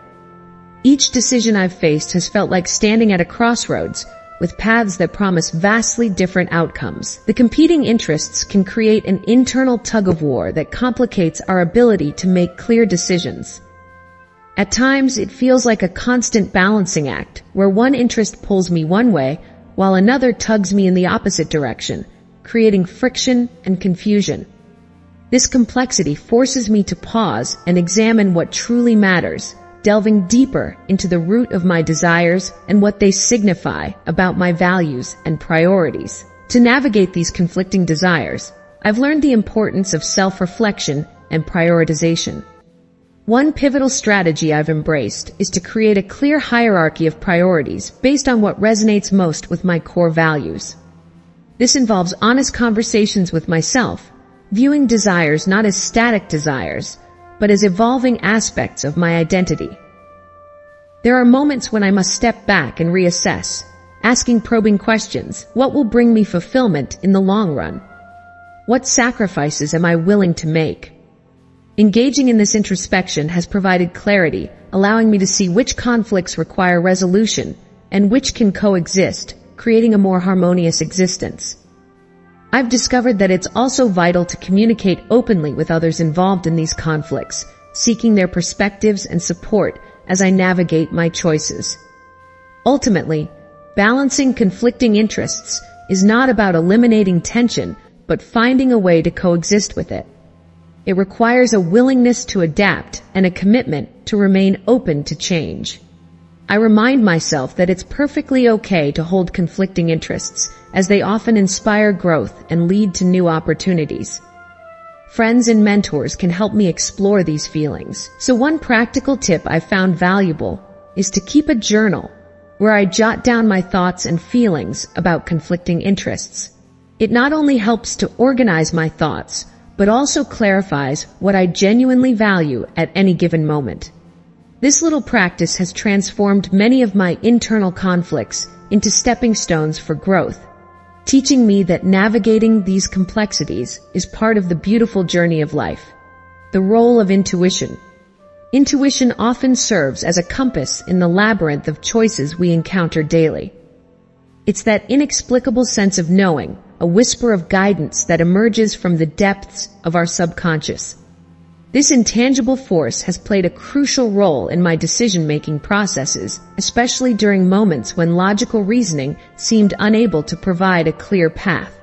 Each decision I've faced has felt like standing at a crossroads, with paths that promise vastly different outcomes. The competing interests can create an internal tug-of-war that complicates our ability to make clear decisions. At times, it feels like a constant balancing act, where one interest pulls me one way, while another tugs me in the opposite direction, creating friction and confusion. This complexity forces me to pause and examine what truly matters, delving deeper into the root of my desires and what they signify about my values and priorities. To navigate these conflicting desires, I've learned the importance of self-reflection and prioritization. One pivotal strategy I've embraced is to create a clear hierarchy of priorities based on what resonates most with my core values. This involves honest conversations with myself, viewing desires not as static desires, but as evolving aspects of my identity. There are moments when I must step back and reassess, asking probing questions. What will bring me fulfillment in the long run? What sacrifices am I willing to make? Engaging in this introspection has provided clarity, allowing me to see which conflicts require resolution and which can coexist, creating a more harmonious existence. I've discovered that it's also vital to communicate openly with others involved in these conflicts, seeking their perspectives and support as I navigate my choices. Ultimately, balancing conflicting interests is not about eliminating tension, but finding a way to coexist with it. It requires a willingness to adapt and a commitment to remain open to change. I remind myself that it's perfectly okay to hold conflicting interests, as they often inspire growth and lead to new opportunities. Friends and mentors can help me explore these feelings. So one practical tip I found valuable is to keep a journal where I jot down my thoughts and feelings about conflicting interests. It not only helps to organize my thoughts, but also clarifies what I genuinely value at any given moment. This little practice has transformed many of my internal conflicts into stepping stones for growth, teaching me that navigating these complexities is part of the beautiful journey of life. The role of intuition. Intuition often serves as a compass in the labyrinth of choices we encounter daily. It's that inexplicable sense of knowing, a whisper of guidance that emerges from the depths of our subconscious. This intangible force has played a crucial role in my decision-making processes, especially during moments when logical reasoning seemed unable to provide a clear path.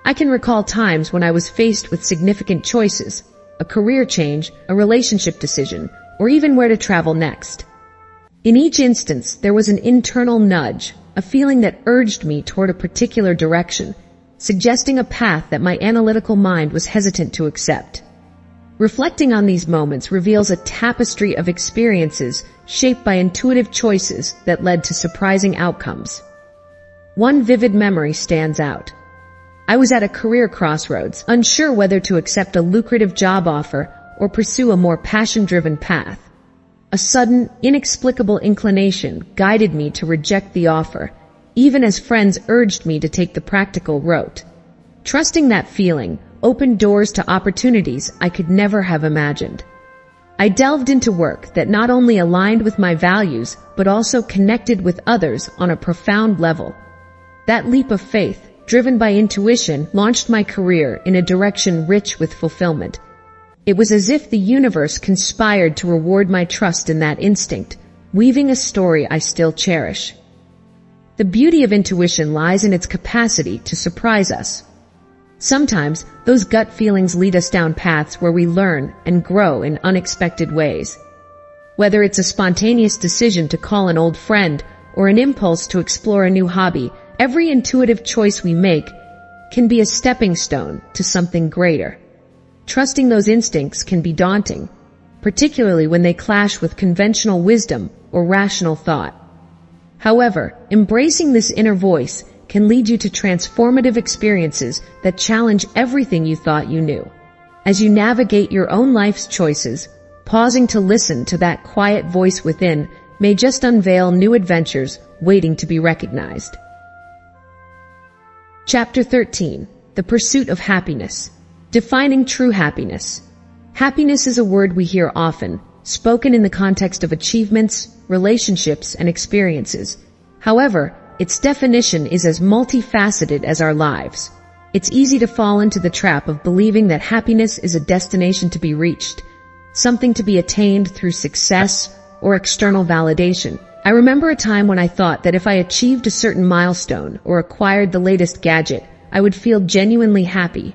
I can recall times when I was faced with significant choices, a career change, a relationship decision, or even where to travel next. In each instance, there was an internal nudge, a feeling that urged me toward a particular direction, suggesting a path that my analytical mind was hesitant to accept. Reflecting on these moments reveals a tapestry of experiences shaped by intuitive choices that led to surprising outcomes. One vivid memory stands out. I was at a career crossroads, unsure whether to accept a lucrative job offer or pursue a more passion-driven path. A sudden, inexplicable inclination guided me to reject the offer, even as friends urged me to take the practical route. Trusting that feeling opened doors to opportunities I could never have imagined. I delved into work that not only aligned with my values, but also connected with others on a profound level. That leap of faith, driven by intuition, launched my career in a direction rich with fulfillment. It was as if the universe conspired to reward my trust in that instinct, weaving a story I still cherish. The beauty of intuition lies in its capacity to surprise us. Sometimes, those gut feelings lead us down paths where we learn and grow in unexpected ways. Whether it's a spontaneous decision to call an old friend or an impulse to explore a new hobby, every intuitive choice we make can be a stepping stone to something greater. Trusting those instincts can be daunting, particularly when they clash with conventional wisdom or rational thought. However, embracing this inner voice can lead you to transformative experiences that challenge everything you thought you knew. As you navigate your own life's choices, pausing to listen to that quiet voice within may just unveil new adventures waiting to be recognized. Chapter 13. The Pursuit of Happiness. Defining true happiness. Happiness is a word we hear often, spoken in the context of achievements, relationships, and experiences. However, its definition is as multifaceted as our lives. It's easy to fall into the trap of believing that happiness is a destination to be reached, something to be attained through success or external validation. I remember a time when I thought that if I achieved a certain milestone or acquired the latest gadget, I would feel genuinely happy.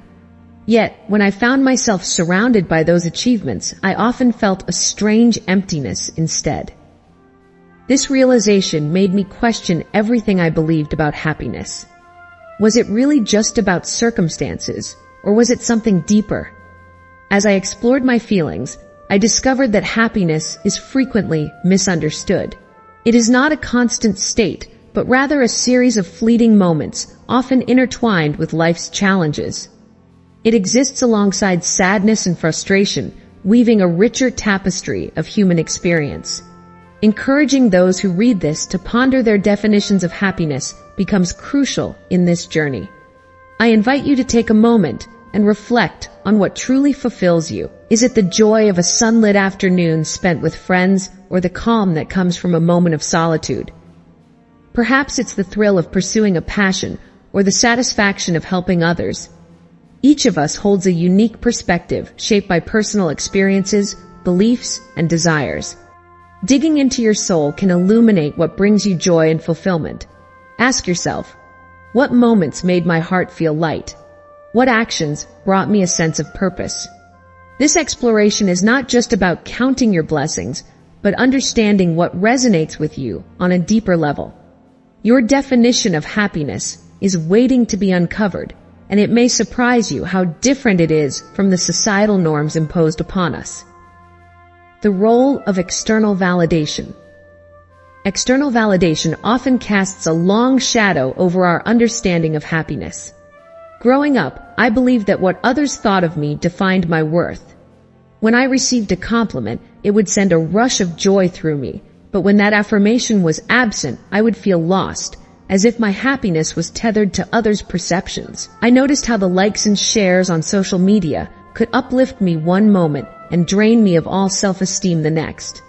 Yet, when I found myself surrounded by those achievements, I often felt a strange emptiness instead. This realization made me question everything I believed about happiness. Was it really just about circumstances, or was it something deeper? As I explored my feelings, I discovered that happiness is frequently misunderstood. It is not a constant state, but rather a series of fleeting moments, often intertwined with life's challenges. It exists alongside sadness and frustration, weaving a richer tapestry of human experience. Encouraging those who read this to ponder their definitions of happiness becomes crucial in this journey. I invite you to take a moment and reflect on what truly fulfills you. Is it the joy of a sunlit afternoon spent with friends, or the calm that comes from a moment of solitude? Perhaps it's the thrill of pursuing a passion, or the satisfaction of helping others. Each of us holds a unique perspective shaped by personal experiences, beliefs, and desires. Digging into your soul can illuminate what brings you joy and fulfillment. Ask yourself, what moments made my heart feel light? What actions brought me a sense of purpose? This exploration is not just about counting your blessings, but understanding what resonates with you on a deeper level. Your definition of happiness is waiting to be uncovered, and it may surprise you how different it is from the societal norms imposed upon us. The role of external validation. External validation often casts a long shadow over our understanding of happiness. Growing up, I believed that what others thought of me defined my worth. When I received a compliment, it would send a rush of joy through me, but when that affirmation was absent, I would feel lost, as if my happiness was tethered to others' perceptions. I noticed how the likes and shares on social media could uplift me one moment and drain me of all self-esteem the next.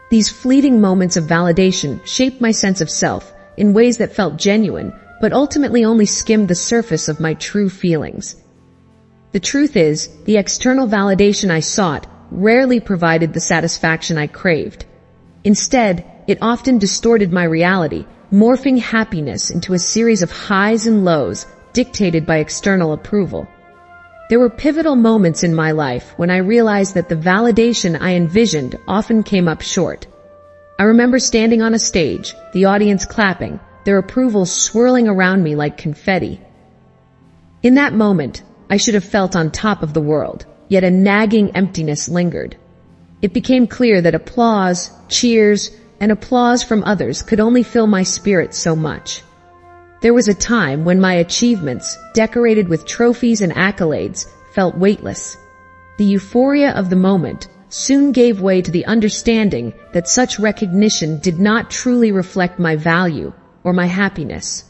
These fleeting moments of validation shaped my sense of self in ways that felt genuine, but ultimately only skimmed the surface of my true feelings. The truth is, the external validation I sought rarely provided the satisfaction I craved. Instead, it often distorted my reality, morphing happiness into a series of highs and lows dictated by external approval. There were pivotal moments in my life when I realized that the validation I envisioned often came up short. I remember standing on a stage, the audience clapping, their approval swirling around me like confetti. In that moment, I should have felt on top of the world, yet a nagging emptiness lingered. It became clear that applause, cheers, and applause from others could only fill my spirit so much. There was a time when my achievements, decorated with trophies and accolades, felt weightless. The euphoria of the moment soon gave way to the understanding that such recognition did not truly reflect my value or my happiness.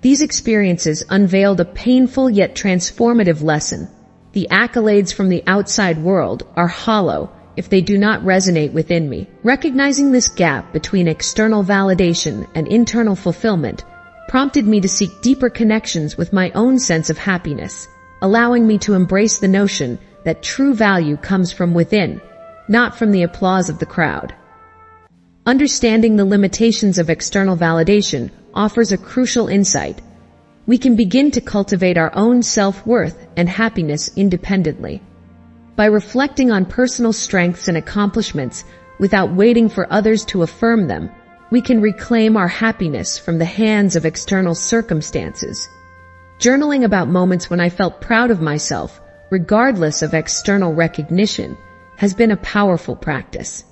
These experiences unveiled a painful yet transformative lesson. The accolades from the outside world are hollow if they do not resonate within me. Recognizing this gap between external validation and internal fulfillment prompted me to seek deeper connections with my own sense of happiness, allowing me to embrace the notion that true value comes from within, not from the applause of the crowd. Understanding the limitations of external validation offers a crucial insight. We can begin to cultivate our own self-worth and happiness independently. By reflecting on personal strengths and accomplishments without waiting for others to affirm them, we can reclaim our happiness from the hands of external circumstances. Journaling about moments when I felt proud of myself, regardless of external recognition, has been a powerful practice.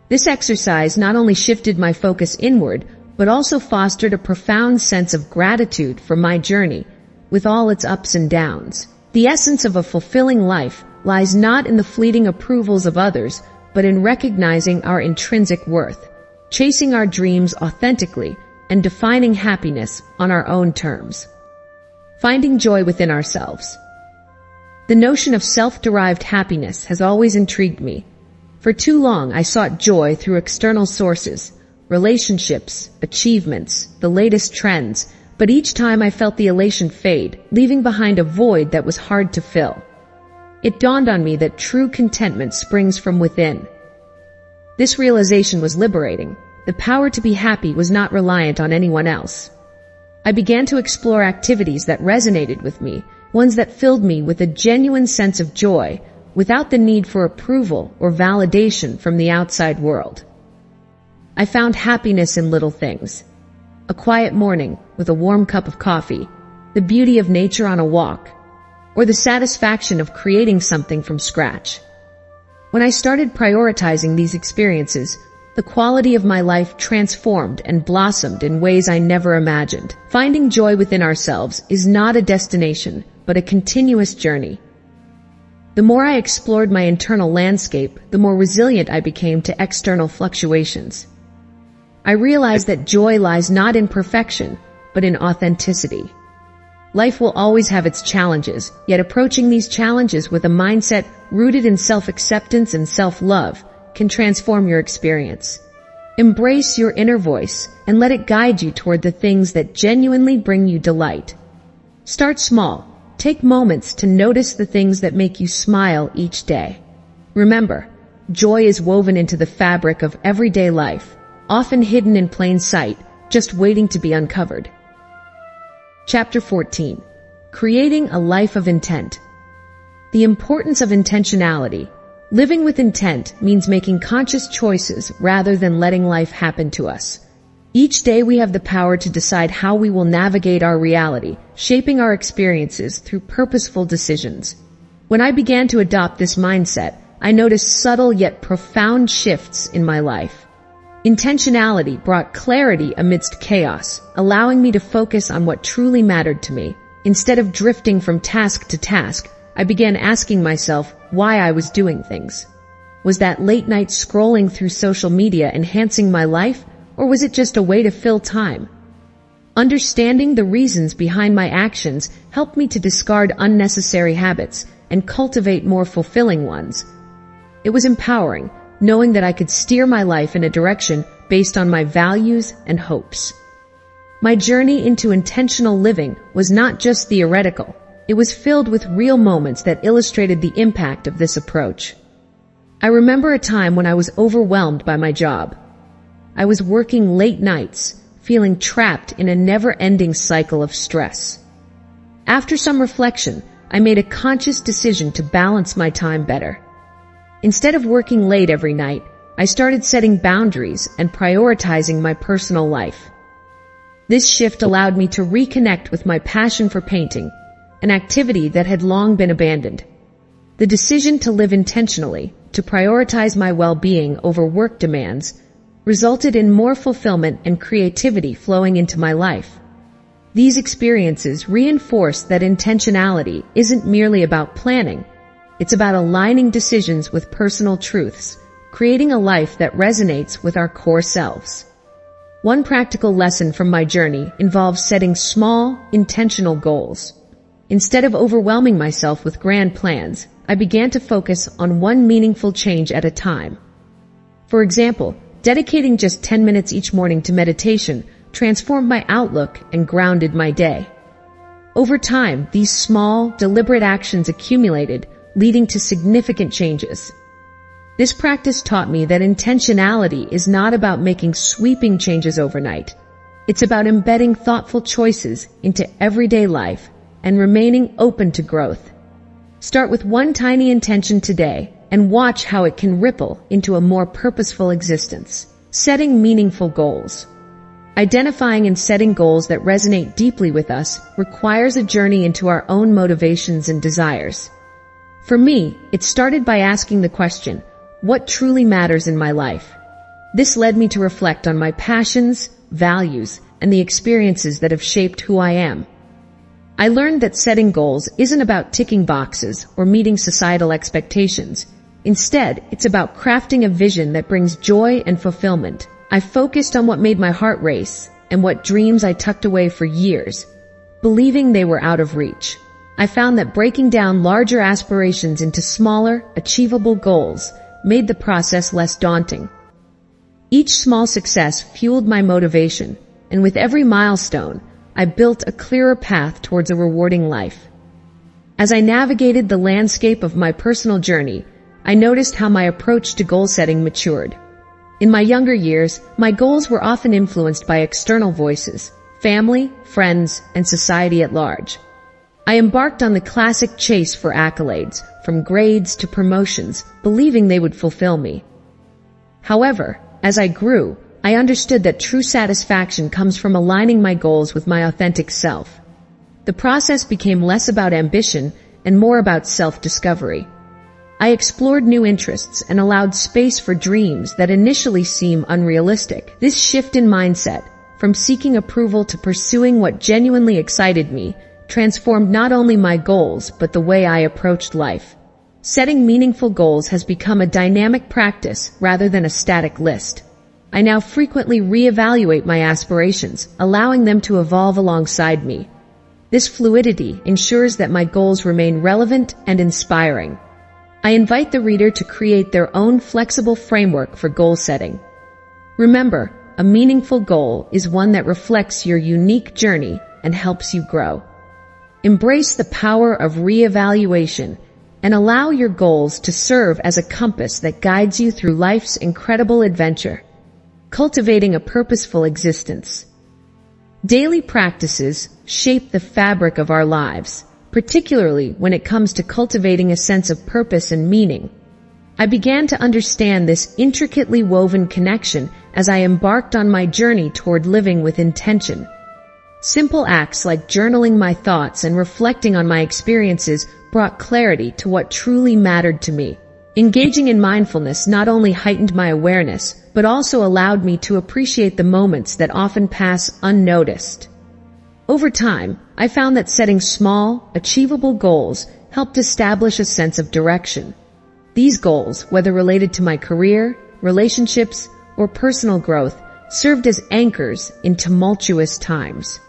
This exercise not only shifted my focus inward, but also fostered a profound sense of gratitude for my journey, with all its ups and downs. The essence of a fulfilling life lies not in the fleeting approvals of others, but in recognizing our intrinsic worth, chasing our dreams authentically, and defining happiness on our own terms. Finding joy within ourselves. The notion of self-derived happiness has always intrigued me. For too long, I sought joy through external sources, relationships, achievements, the latest trends, but each time I felt the elation fade, leaving behind a void that was hard to fill. It dawned on me that true contentment springs from within. This realization was liberating. The power to be happy was not reliant on anyone else. I began to explore activities that resonated with me, ones that filled me with a genuine sense of joy, without the need for approval or validation from the outside world. I found happiness in little things. A quiet morning with a warm cup of coffee, the beauty of nature on a walk, or the satisfaction of creating something from scratch. When I started prioritizing these experiences, The quality of my life transformed and blossomed in ways I never imagined. Finding joy within ourselves is not a destination, but a continuous journey. The more I explored my internal landscape, the more resilient I became to external fluctuations. I realized that joy lies not in perfection, but in authenticity. Life will always have its challenges, yet approaching these challenges with a mindset rooted in self-acceptance and self-love can transform your experience. Embrace your inner voice and let it guide you toward the things that genuinely bring you delight. Start small. Take moments to notice the things that make you smile each day. Remember, joy is woven into the fabric of everyday life, often hidden in plain sight, just waiting to be uncovered. Chapter 14. Creating a life of intent. The importance of intentionality. Living with intent means making conscious choices rather than letting life happen to us. Each day we have the power to decide how we will navigate our reality, shaping our experiences through purposeful decisions. When I began to adopt this mindset, I noticed subtle yet profound shifts in my life. Intentionality brought clarity amidst chaos, allowing me to focus on what truly mattered to me. Instead of drifting from task to task, I began asking myself why I was doing things. Was that late night scrolling through social media enhancing my life, or was it just a way to fill time? Understanding the reasons behind my actions helped me to discard unnecessary habits and cultivate more fulfilling ones. It was empowering, knowing that I could steer my life in a direction based on my values and hopes. My journey into intentional living was not just theoretical. It was filled with real moments that illustrated the impact of this approach. I remember a time when I was overwhelmed by my job. I was working late nights, feeling trapped in a never-ending cycle of stress. After some reflection, I made a conscious decision to balance my time better. Instead of working late every night, I started setting boundaries and prioritizing my personal life. This shift allowed me to reconnect with my passion for painting, an activity that had long been abandoned. The decision to live intentionally, to prioritize my well-being over work demands, resulted in more fulfillment and creativity flowing into my life. These experiences reinforced that intentionality isn't merely about planning. It's about aligning decisions with personal truths, creating a life that resonates with our core selves. One practical lesson from my journey involves setting small, intentional goals. Instead of overwhelming myself with grand plans, I began to focus on one meaningful change at a time. For example, dedicating just 10 minutes each morning to meditation transformed my outlook and grounded my day. Over time, these small, deliberate actions accumulated, leading to significant changes. This practice taught me that intentionality is not about making sweeping changes overnight. It's about embedding thoughtful choices into everyday life and remaining open to growth. Start with one tiny intention today and watch how it can ripple into a more purposeful existence. Setting meaningful goals. Identifying and setting goals that resonate deeply with us requires a journey into our own motivations and desires. For me, it started by asking the question, what truly matters in my life? This led me to reflect on my passions, values, and the experiences that have shaped who I am. I learned that setting goals isn't about ticking boxes or meeting societal expectations. Instead, it's about crafting a vision that brings joy and fulfillment. I focused on what made my heart race and what dreams I tucked away for years, believing they were out of reach. I found that breaking down larger aspirations into smaller, achievable goals made the process less daunting. Each small success fueled my motivation, and with every milestone, I built a clearer path towards a rewarding life. As I navigated the landscape of my personal journey, I noticed how my approach to goal setting matured. In my younger years, my goals were often influenced by external voices, family, friends, and society at large. I embarked on the classic chase for accolades, from grades to promotions, believing they would fulfill me. However, as I grew, I understood that true satisfaction comes from aligning my goals with my authentic self. The process became less about ambition and more about self-discovery. I explored new interests and allowed space for dreams that initially seem unrealistic. This shift in mindset, from seeking approval to pursuing what genuinely excited me, transformed not only my goals but the way I approached life. Setting meaningful goals has become a dynamic practice rather than a static list. I now frequently reevaluate my aspirations, allowing them to evolve alongside me. This fluidity ensures that my goals remain relevant and inspiring. I invite the reader to create their own flexible framework for goal setting. Remember, a meaningful goal is one that reflects your unique journey and helps you grow. Embrace the power of reevaluation and allow your goals to serve as a compass that guides you through life's incredible adventure. Cultivating a purposeful existence. Daily practices shape the fabric of our lives, particularly when it comes to cultivating a sense of purpose and meaning. I began to understand this intricately woven connection as I embarked on my journey toward living with intention. Simple acts like journaling my thoughts and reflecting on my experiences brought clarity to what truly mattered to me. Engaging in mindfulness not only heightened my awareness, but also allowed me to appreciate the moments that often pass unnoticed. Over time, I found that setting small, achievable goals helped establish a sense of direction. These goals, whether related to my career, relationships, or personal growth, served as anchors in tumultuous times.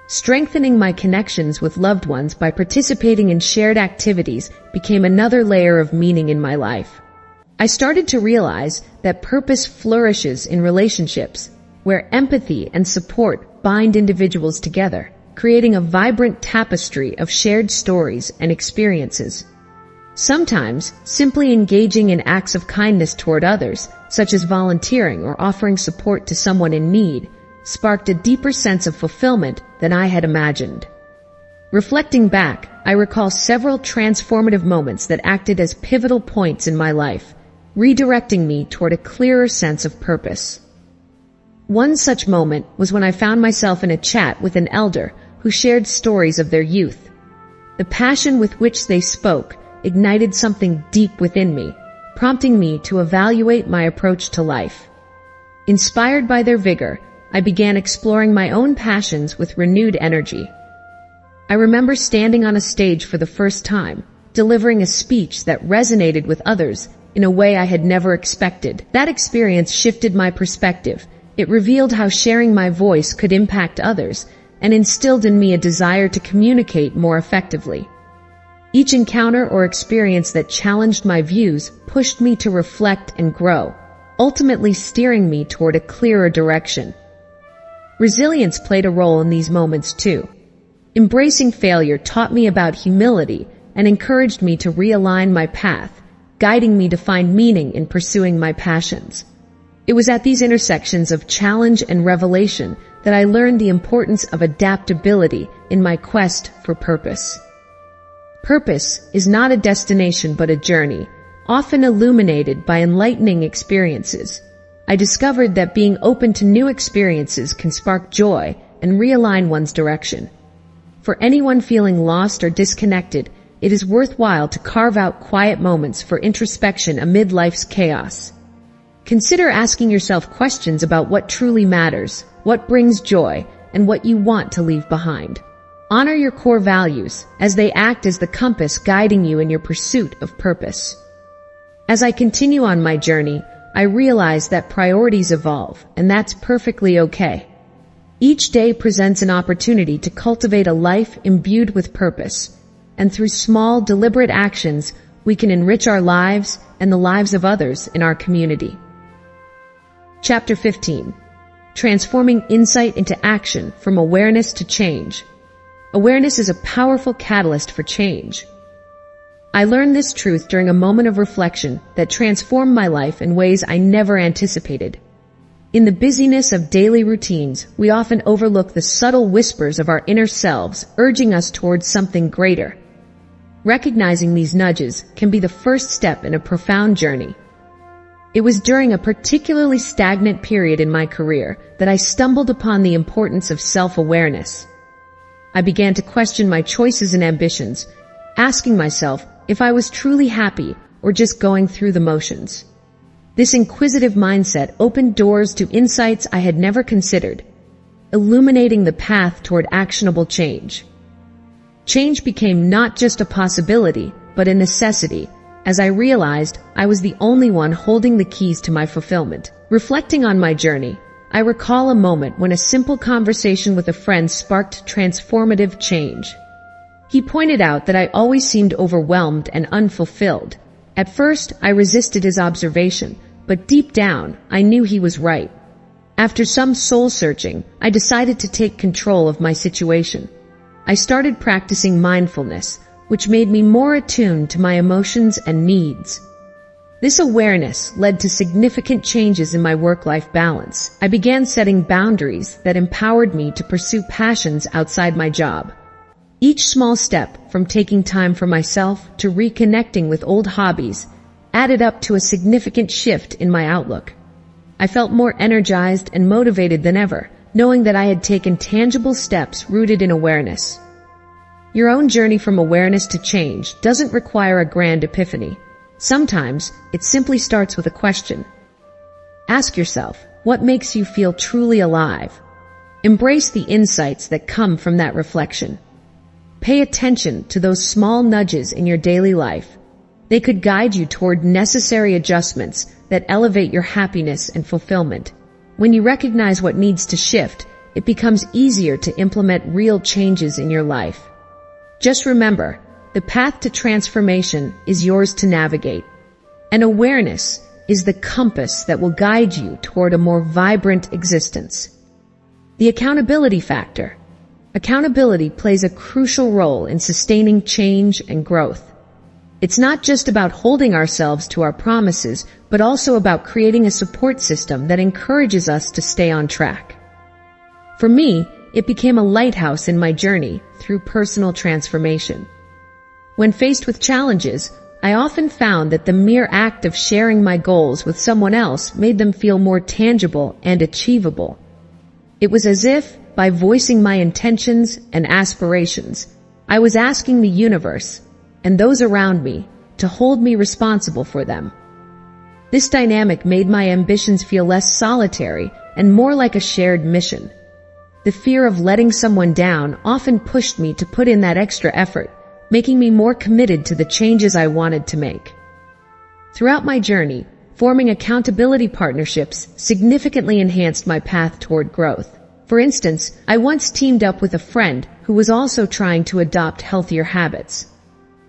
Strengthening my connections with loved ones by participating in shared activities became another layer of meaning in my life. I started to realize that purpose flourishes in relationships, where empathy and support bind individuals together, creating a vibrant tapestry of shared stories and experiences. Sometimes, simply engaging in acts of kindness toward others, such as volunteering or offering support to someone in need, sparked a deeper sense of fulfillment than I had imagined. Reflecting back, I recall several transformative moments that acted as pivotal points in my life, redirecting me toward a clearer sense of purpose. One such moment was when I found myself in a chat with an elder who shared stories of their youth. The passion with which they spoke ignited something deep within me, prompting me to evaluate my approach to life. Inspired by their vigor, I began exploring my own passions with renewed energy. I remember standing on a stage for the first time, delivering a speech that resonated with others in a way I had never expected. That experience shifted my perspective. It revealed how sharing my voice could impact others and instilled in me a desire to communicate more effectively. Each encounter or experience that challenged my views pushed me to reflect and grow, ultimately steering me toward a clearer direction. Resilience played a role in these moments too. Embracing failure taught me about humility and encouraged me to realign my path, guiding me to find meaning in pursuing my passions. It was at these intersections of challenge and revelation that I learned the importance of adaptability in my quest for purpose. Purpose is not a destination but a journey, often illuminated by enlightening experiences. I discovered that being open to new experiences can spark joy and realign one's direction. For anyone feeling lost or disconnected, it is worthwhile to carve out quiet moments for introspection amid life's chaos. Consider asking yourself questions about what truly matters, what brings joy, and what you want to leave behind. Honor your core values, as they act as the compass guiding you in your pursuit of purpose. As I continue on my journey, I realize that priorities evolve, and that's perfectly okay. Each day presents an opportunity to cultivate a life imbued with purpose, and through small, deliberate actions, we can enrich our lives and the lives of others in our community. Chapter 15. Transforming insight into action from awareness to change. Awareness is a powerful catalyst for change. I learned this truth during a moment of reflection that transformed my life in ways I never anticipated. In the busyness of daily routines, we often overlook the subtle whispers of our inner selves, urging us towards something greater. Recognizing these nudges can be the first step in a profound journey. It was during a particularly stagnant period in my career that I stumbled upon the importance of self-awareness. I began to question my choices and ambitions, asking myself if I was truly happy or just going through the motions. This inquisitive mindset opened doors to insights I had never considered, illuminating the path toward actionable change. Change became not just a possibility, but a necessity, as I realized I was the only one holding the keys to my fulfillment. Reflecting on my journey, I recall a moment when a simple conversation with a friend sparked transformative change. He pointed out that I always seemed overwhelmed and unfulfilled. At first, I resisted his observation, but deep down, I knew he was right. After some soul-searching, I decided to take control of my situation. I started practicing mindfulness, which made me more attuned to my emotions and needs. This awareness led to significant changes in my work-life balance. I began setting boundaries that empowered me to pursue passions outside my job. Each small step, from taking time for myself to reconnecting with old hobbies, added up to a significant shift in my outlook. I felt more energized and motivated than ever, knowing that I had taken tangible steps rooted in awareness. Your own journey from awareness to change doesn't require a grand epiphany. Sometimes, it simply starts with a question. Ask yourself, what makes you feel truly alive? Embrace the insights that come from that reflection. Pay attention to those small nudges in your daily life. They could guide you toward necessary adjustments that elevate your happiness and fulfillment. When you recognize what needs to shift, it becomes easier to implement real changes in your life. Just remember, the path to transformation is yours to navigate, and awareness is the compass that will guide you toward a more vibrant existence. The accountability factor. Accountability plays a crucial role in sustaining change and growth. It's not just about holding ourselves to our promises, but also about creating a support system that encourages us to stay on track. For me, it became a lighthouse in my journey through personal transformation. When faced with challenges, I often found that the mere act of sharing my goals with someone else made them feel more tangible and achievable. It was as if, by voicing my intentions and aspirations, I was asking the universe and those around me to hold me responsible for them. This dynamic made my ambitions feel less solitary and more like a shared mission. The fear of letting someone down often pushed me to put in that extra effort, making me more committed to the changes I wanted to make. Throughout my journey, forming accountability partnerships significantly enhanced my path toward growth. For instance, I once teamed up with a friend who was also trying to adopt healthier habits.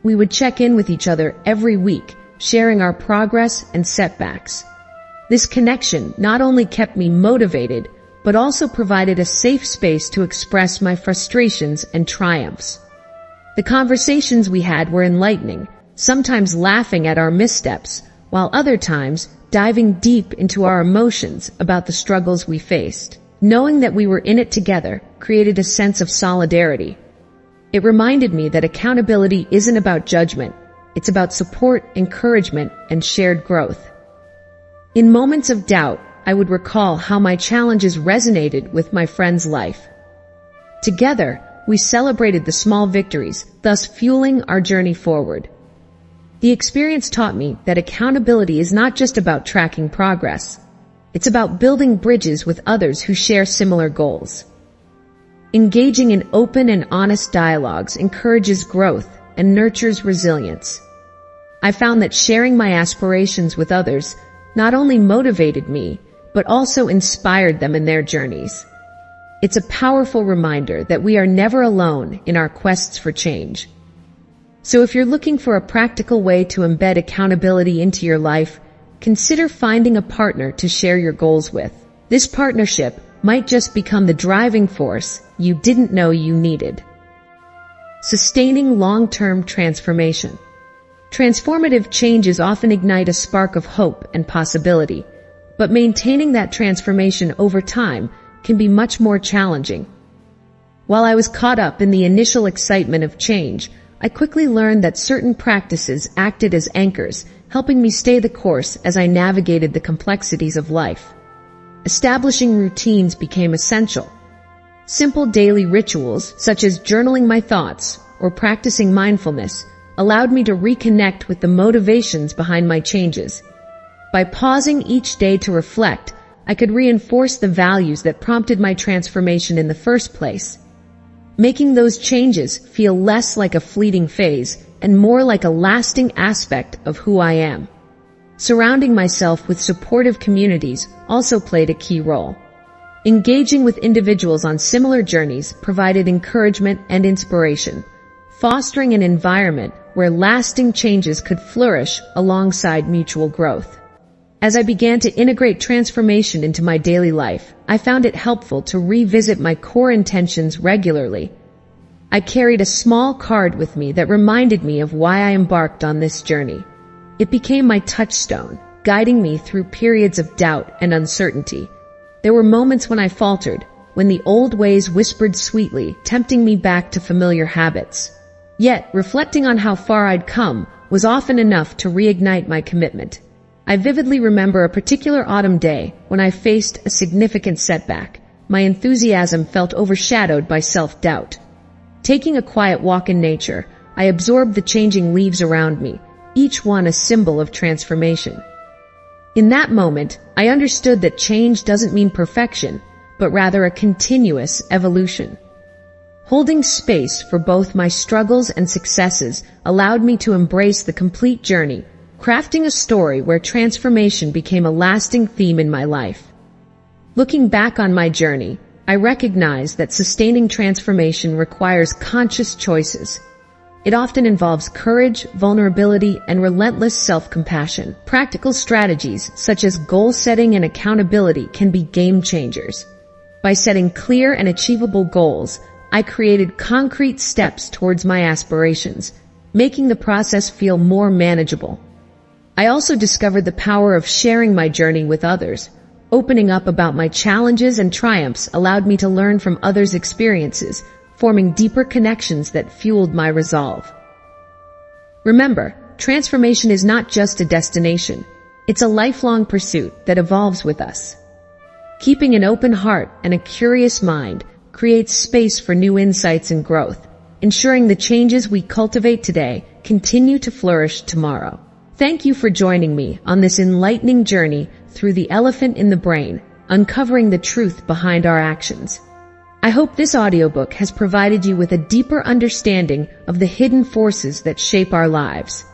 We would check in with each other every week, sharing our progress and setbacks. This connection not only kept me motivated, but also provided a safe space to express my frustrations and triumphs. The conversations we had were enlightening, sometimes laughing at our missteps, while other times diving deep into our emotions about the struggles we faced. Knowing that we were in it together created a sense of solidarity. It reminded me that accountability isn't about judgment, it's about support, encouragement, and shared growth. In moments of doubt, I would recall how my challenges resonated with my friend's life. Together, we celebrated the small victories, thus fueling our journey forward. The experience taught me that accountability is not just about tracking progress. It's about building bridges with others who share similar goals. Engaging in open and honest dialogues encourages growth and nurtures resilience. I found that sharing my aspirations with others not only motivated me, but also inspired them in their journeys. It's a powerful reminder that we are never alone in our quests for change. So if you're looking for a practical way to embed accountability into your life, consider finding a partner to share your goals with. This partnership might just become the driving force you didn't know you needed. Sustaining long-term transformation. Transformative changes often ignite a spark of hope and possibility, but maintaining that transformation over time can be much more challenging. While I was caught up in the initial excitement of change, I quickly learned that certain practices acted as anchors, helping me stay the course as I navigated the complexities of life. Establishing routines became essential. Simple daily rituals, such as journaling my thoughts or practicing mindfulness, allowed me to reconnect with the motivations behind my changes. By pausing each day to reflect, I could reinforce the values that prompted my transformation in the first place, making those changes feel less like a fleeting phase and more like a lasting aspect of who I am. Surrounding myself with supportive communities also played a key role. Engaging with individuals on similar journeys provided encouragement and inspiration, fostering an environment where lasting changes could flourish alongside mutual growth. As I began to integrate transformation into my daily life, I found it helpful to revisit my core intentions regularly. I carried a small card with me that reminded me of why I embarked on this journey. It became my touchstone, guiding me through periods of doubt and uncertainty. There were moments when I faltered, when the old ways whispered sweetly, tempting me back to familiar habits. Yet, reflecting on how far I'd come was often enough to reignite my commitment. I vividly remember a particular autumn day when I faced a significant setback. My enthusiasm felt overshadowed by self-doubt. Taking a quiet walk in nature, I absorbed the changing leaves around me, each one a symbol of transformation. In that moment, I understood that change doesn't mean perfection, but rather a continuous evolution. Holding space for both my struggles and successes allowed me to embrace the complete journey, crafting a story where transformation became a lasting theme in my life. Looking back on my journey, I recognize that sustaining transformation requires conscious choices. It often involves courage, vulnerability, and relentless self-compassion. Practical strategies such as goal setting and accountability can be game changers. By setting clear and achievable goals, I created concrete steps towards my aspirations, making the process feel more manageable. I also discovered the power of sharing my journey with others. Opening up about my challenges and triumphs allowed me to learn from others' experiences, forming deeper connections that fueled my resolve. Remember, transformation is not just a destination. It's a lifelong pursuit that evolves with us. Keeping an open heart and a curious mind creates space for new insights and growth, ensuring the changes we cultivate today continue to flourish tomorrow. Thank you for joining me on this enlightening journey through the elephant in the brain, uncovering the truth behind our actions. I hope this audiobook has provided you with a deeper understanding of the hidden forces that shape our lives.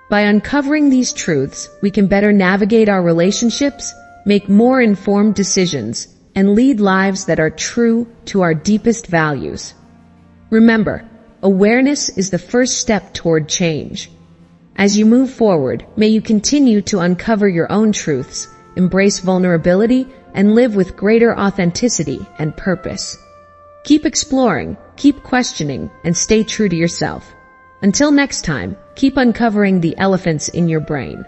By uncovering these truths, we can better navigate our relationships, make more informed decisions, and lead lives that are true to our deepest values. Remember, awareness is the first step toward change. As you move forward, may you continue to uncover your own truths, embrace vulnerability, and live with greater authenticity and purpose. Keep exploring, keep questioning, and stay true to yourself. Until next time, keep uncovering the elephants in your brain.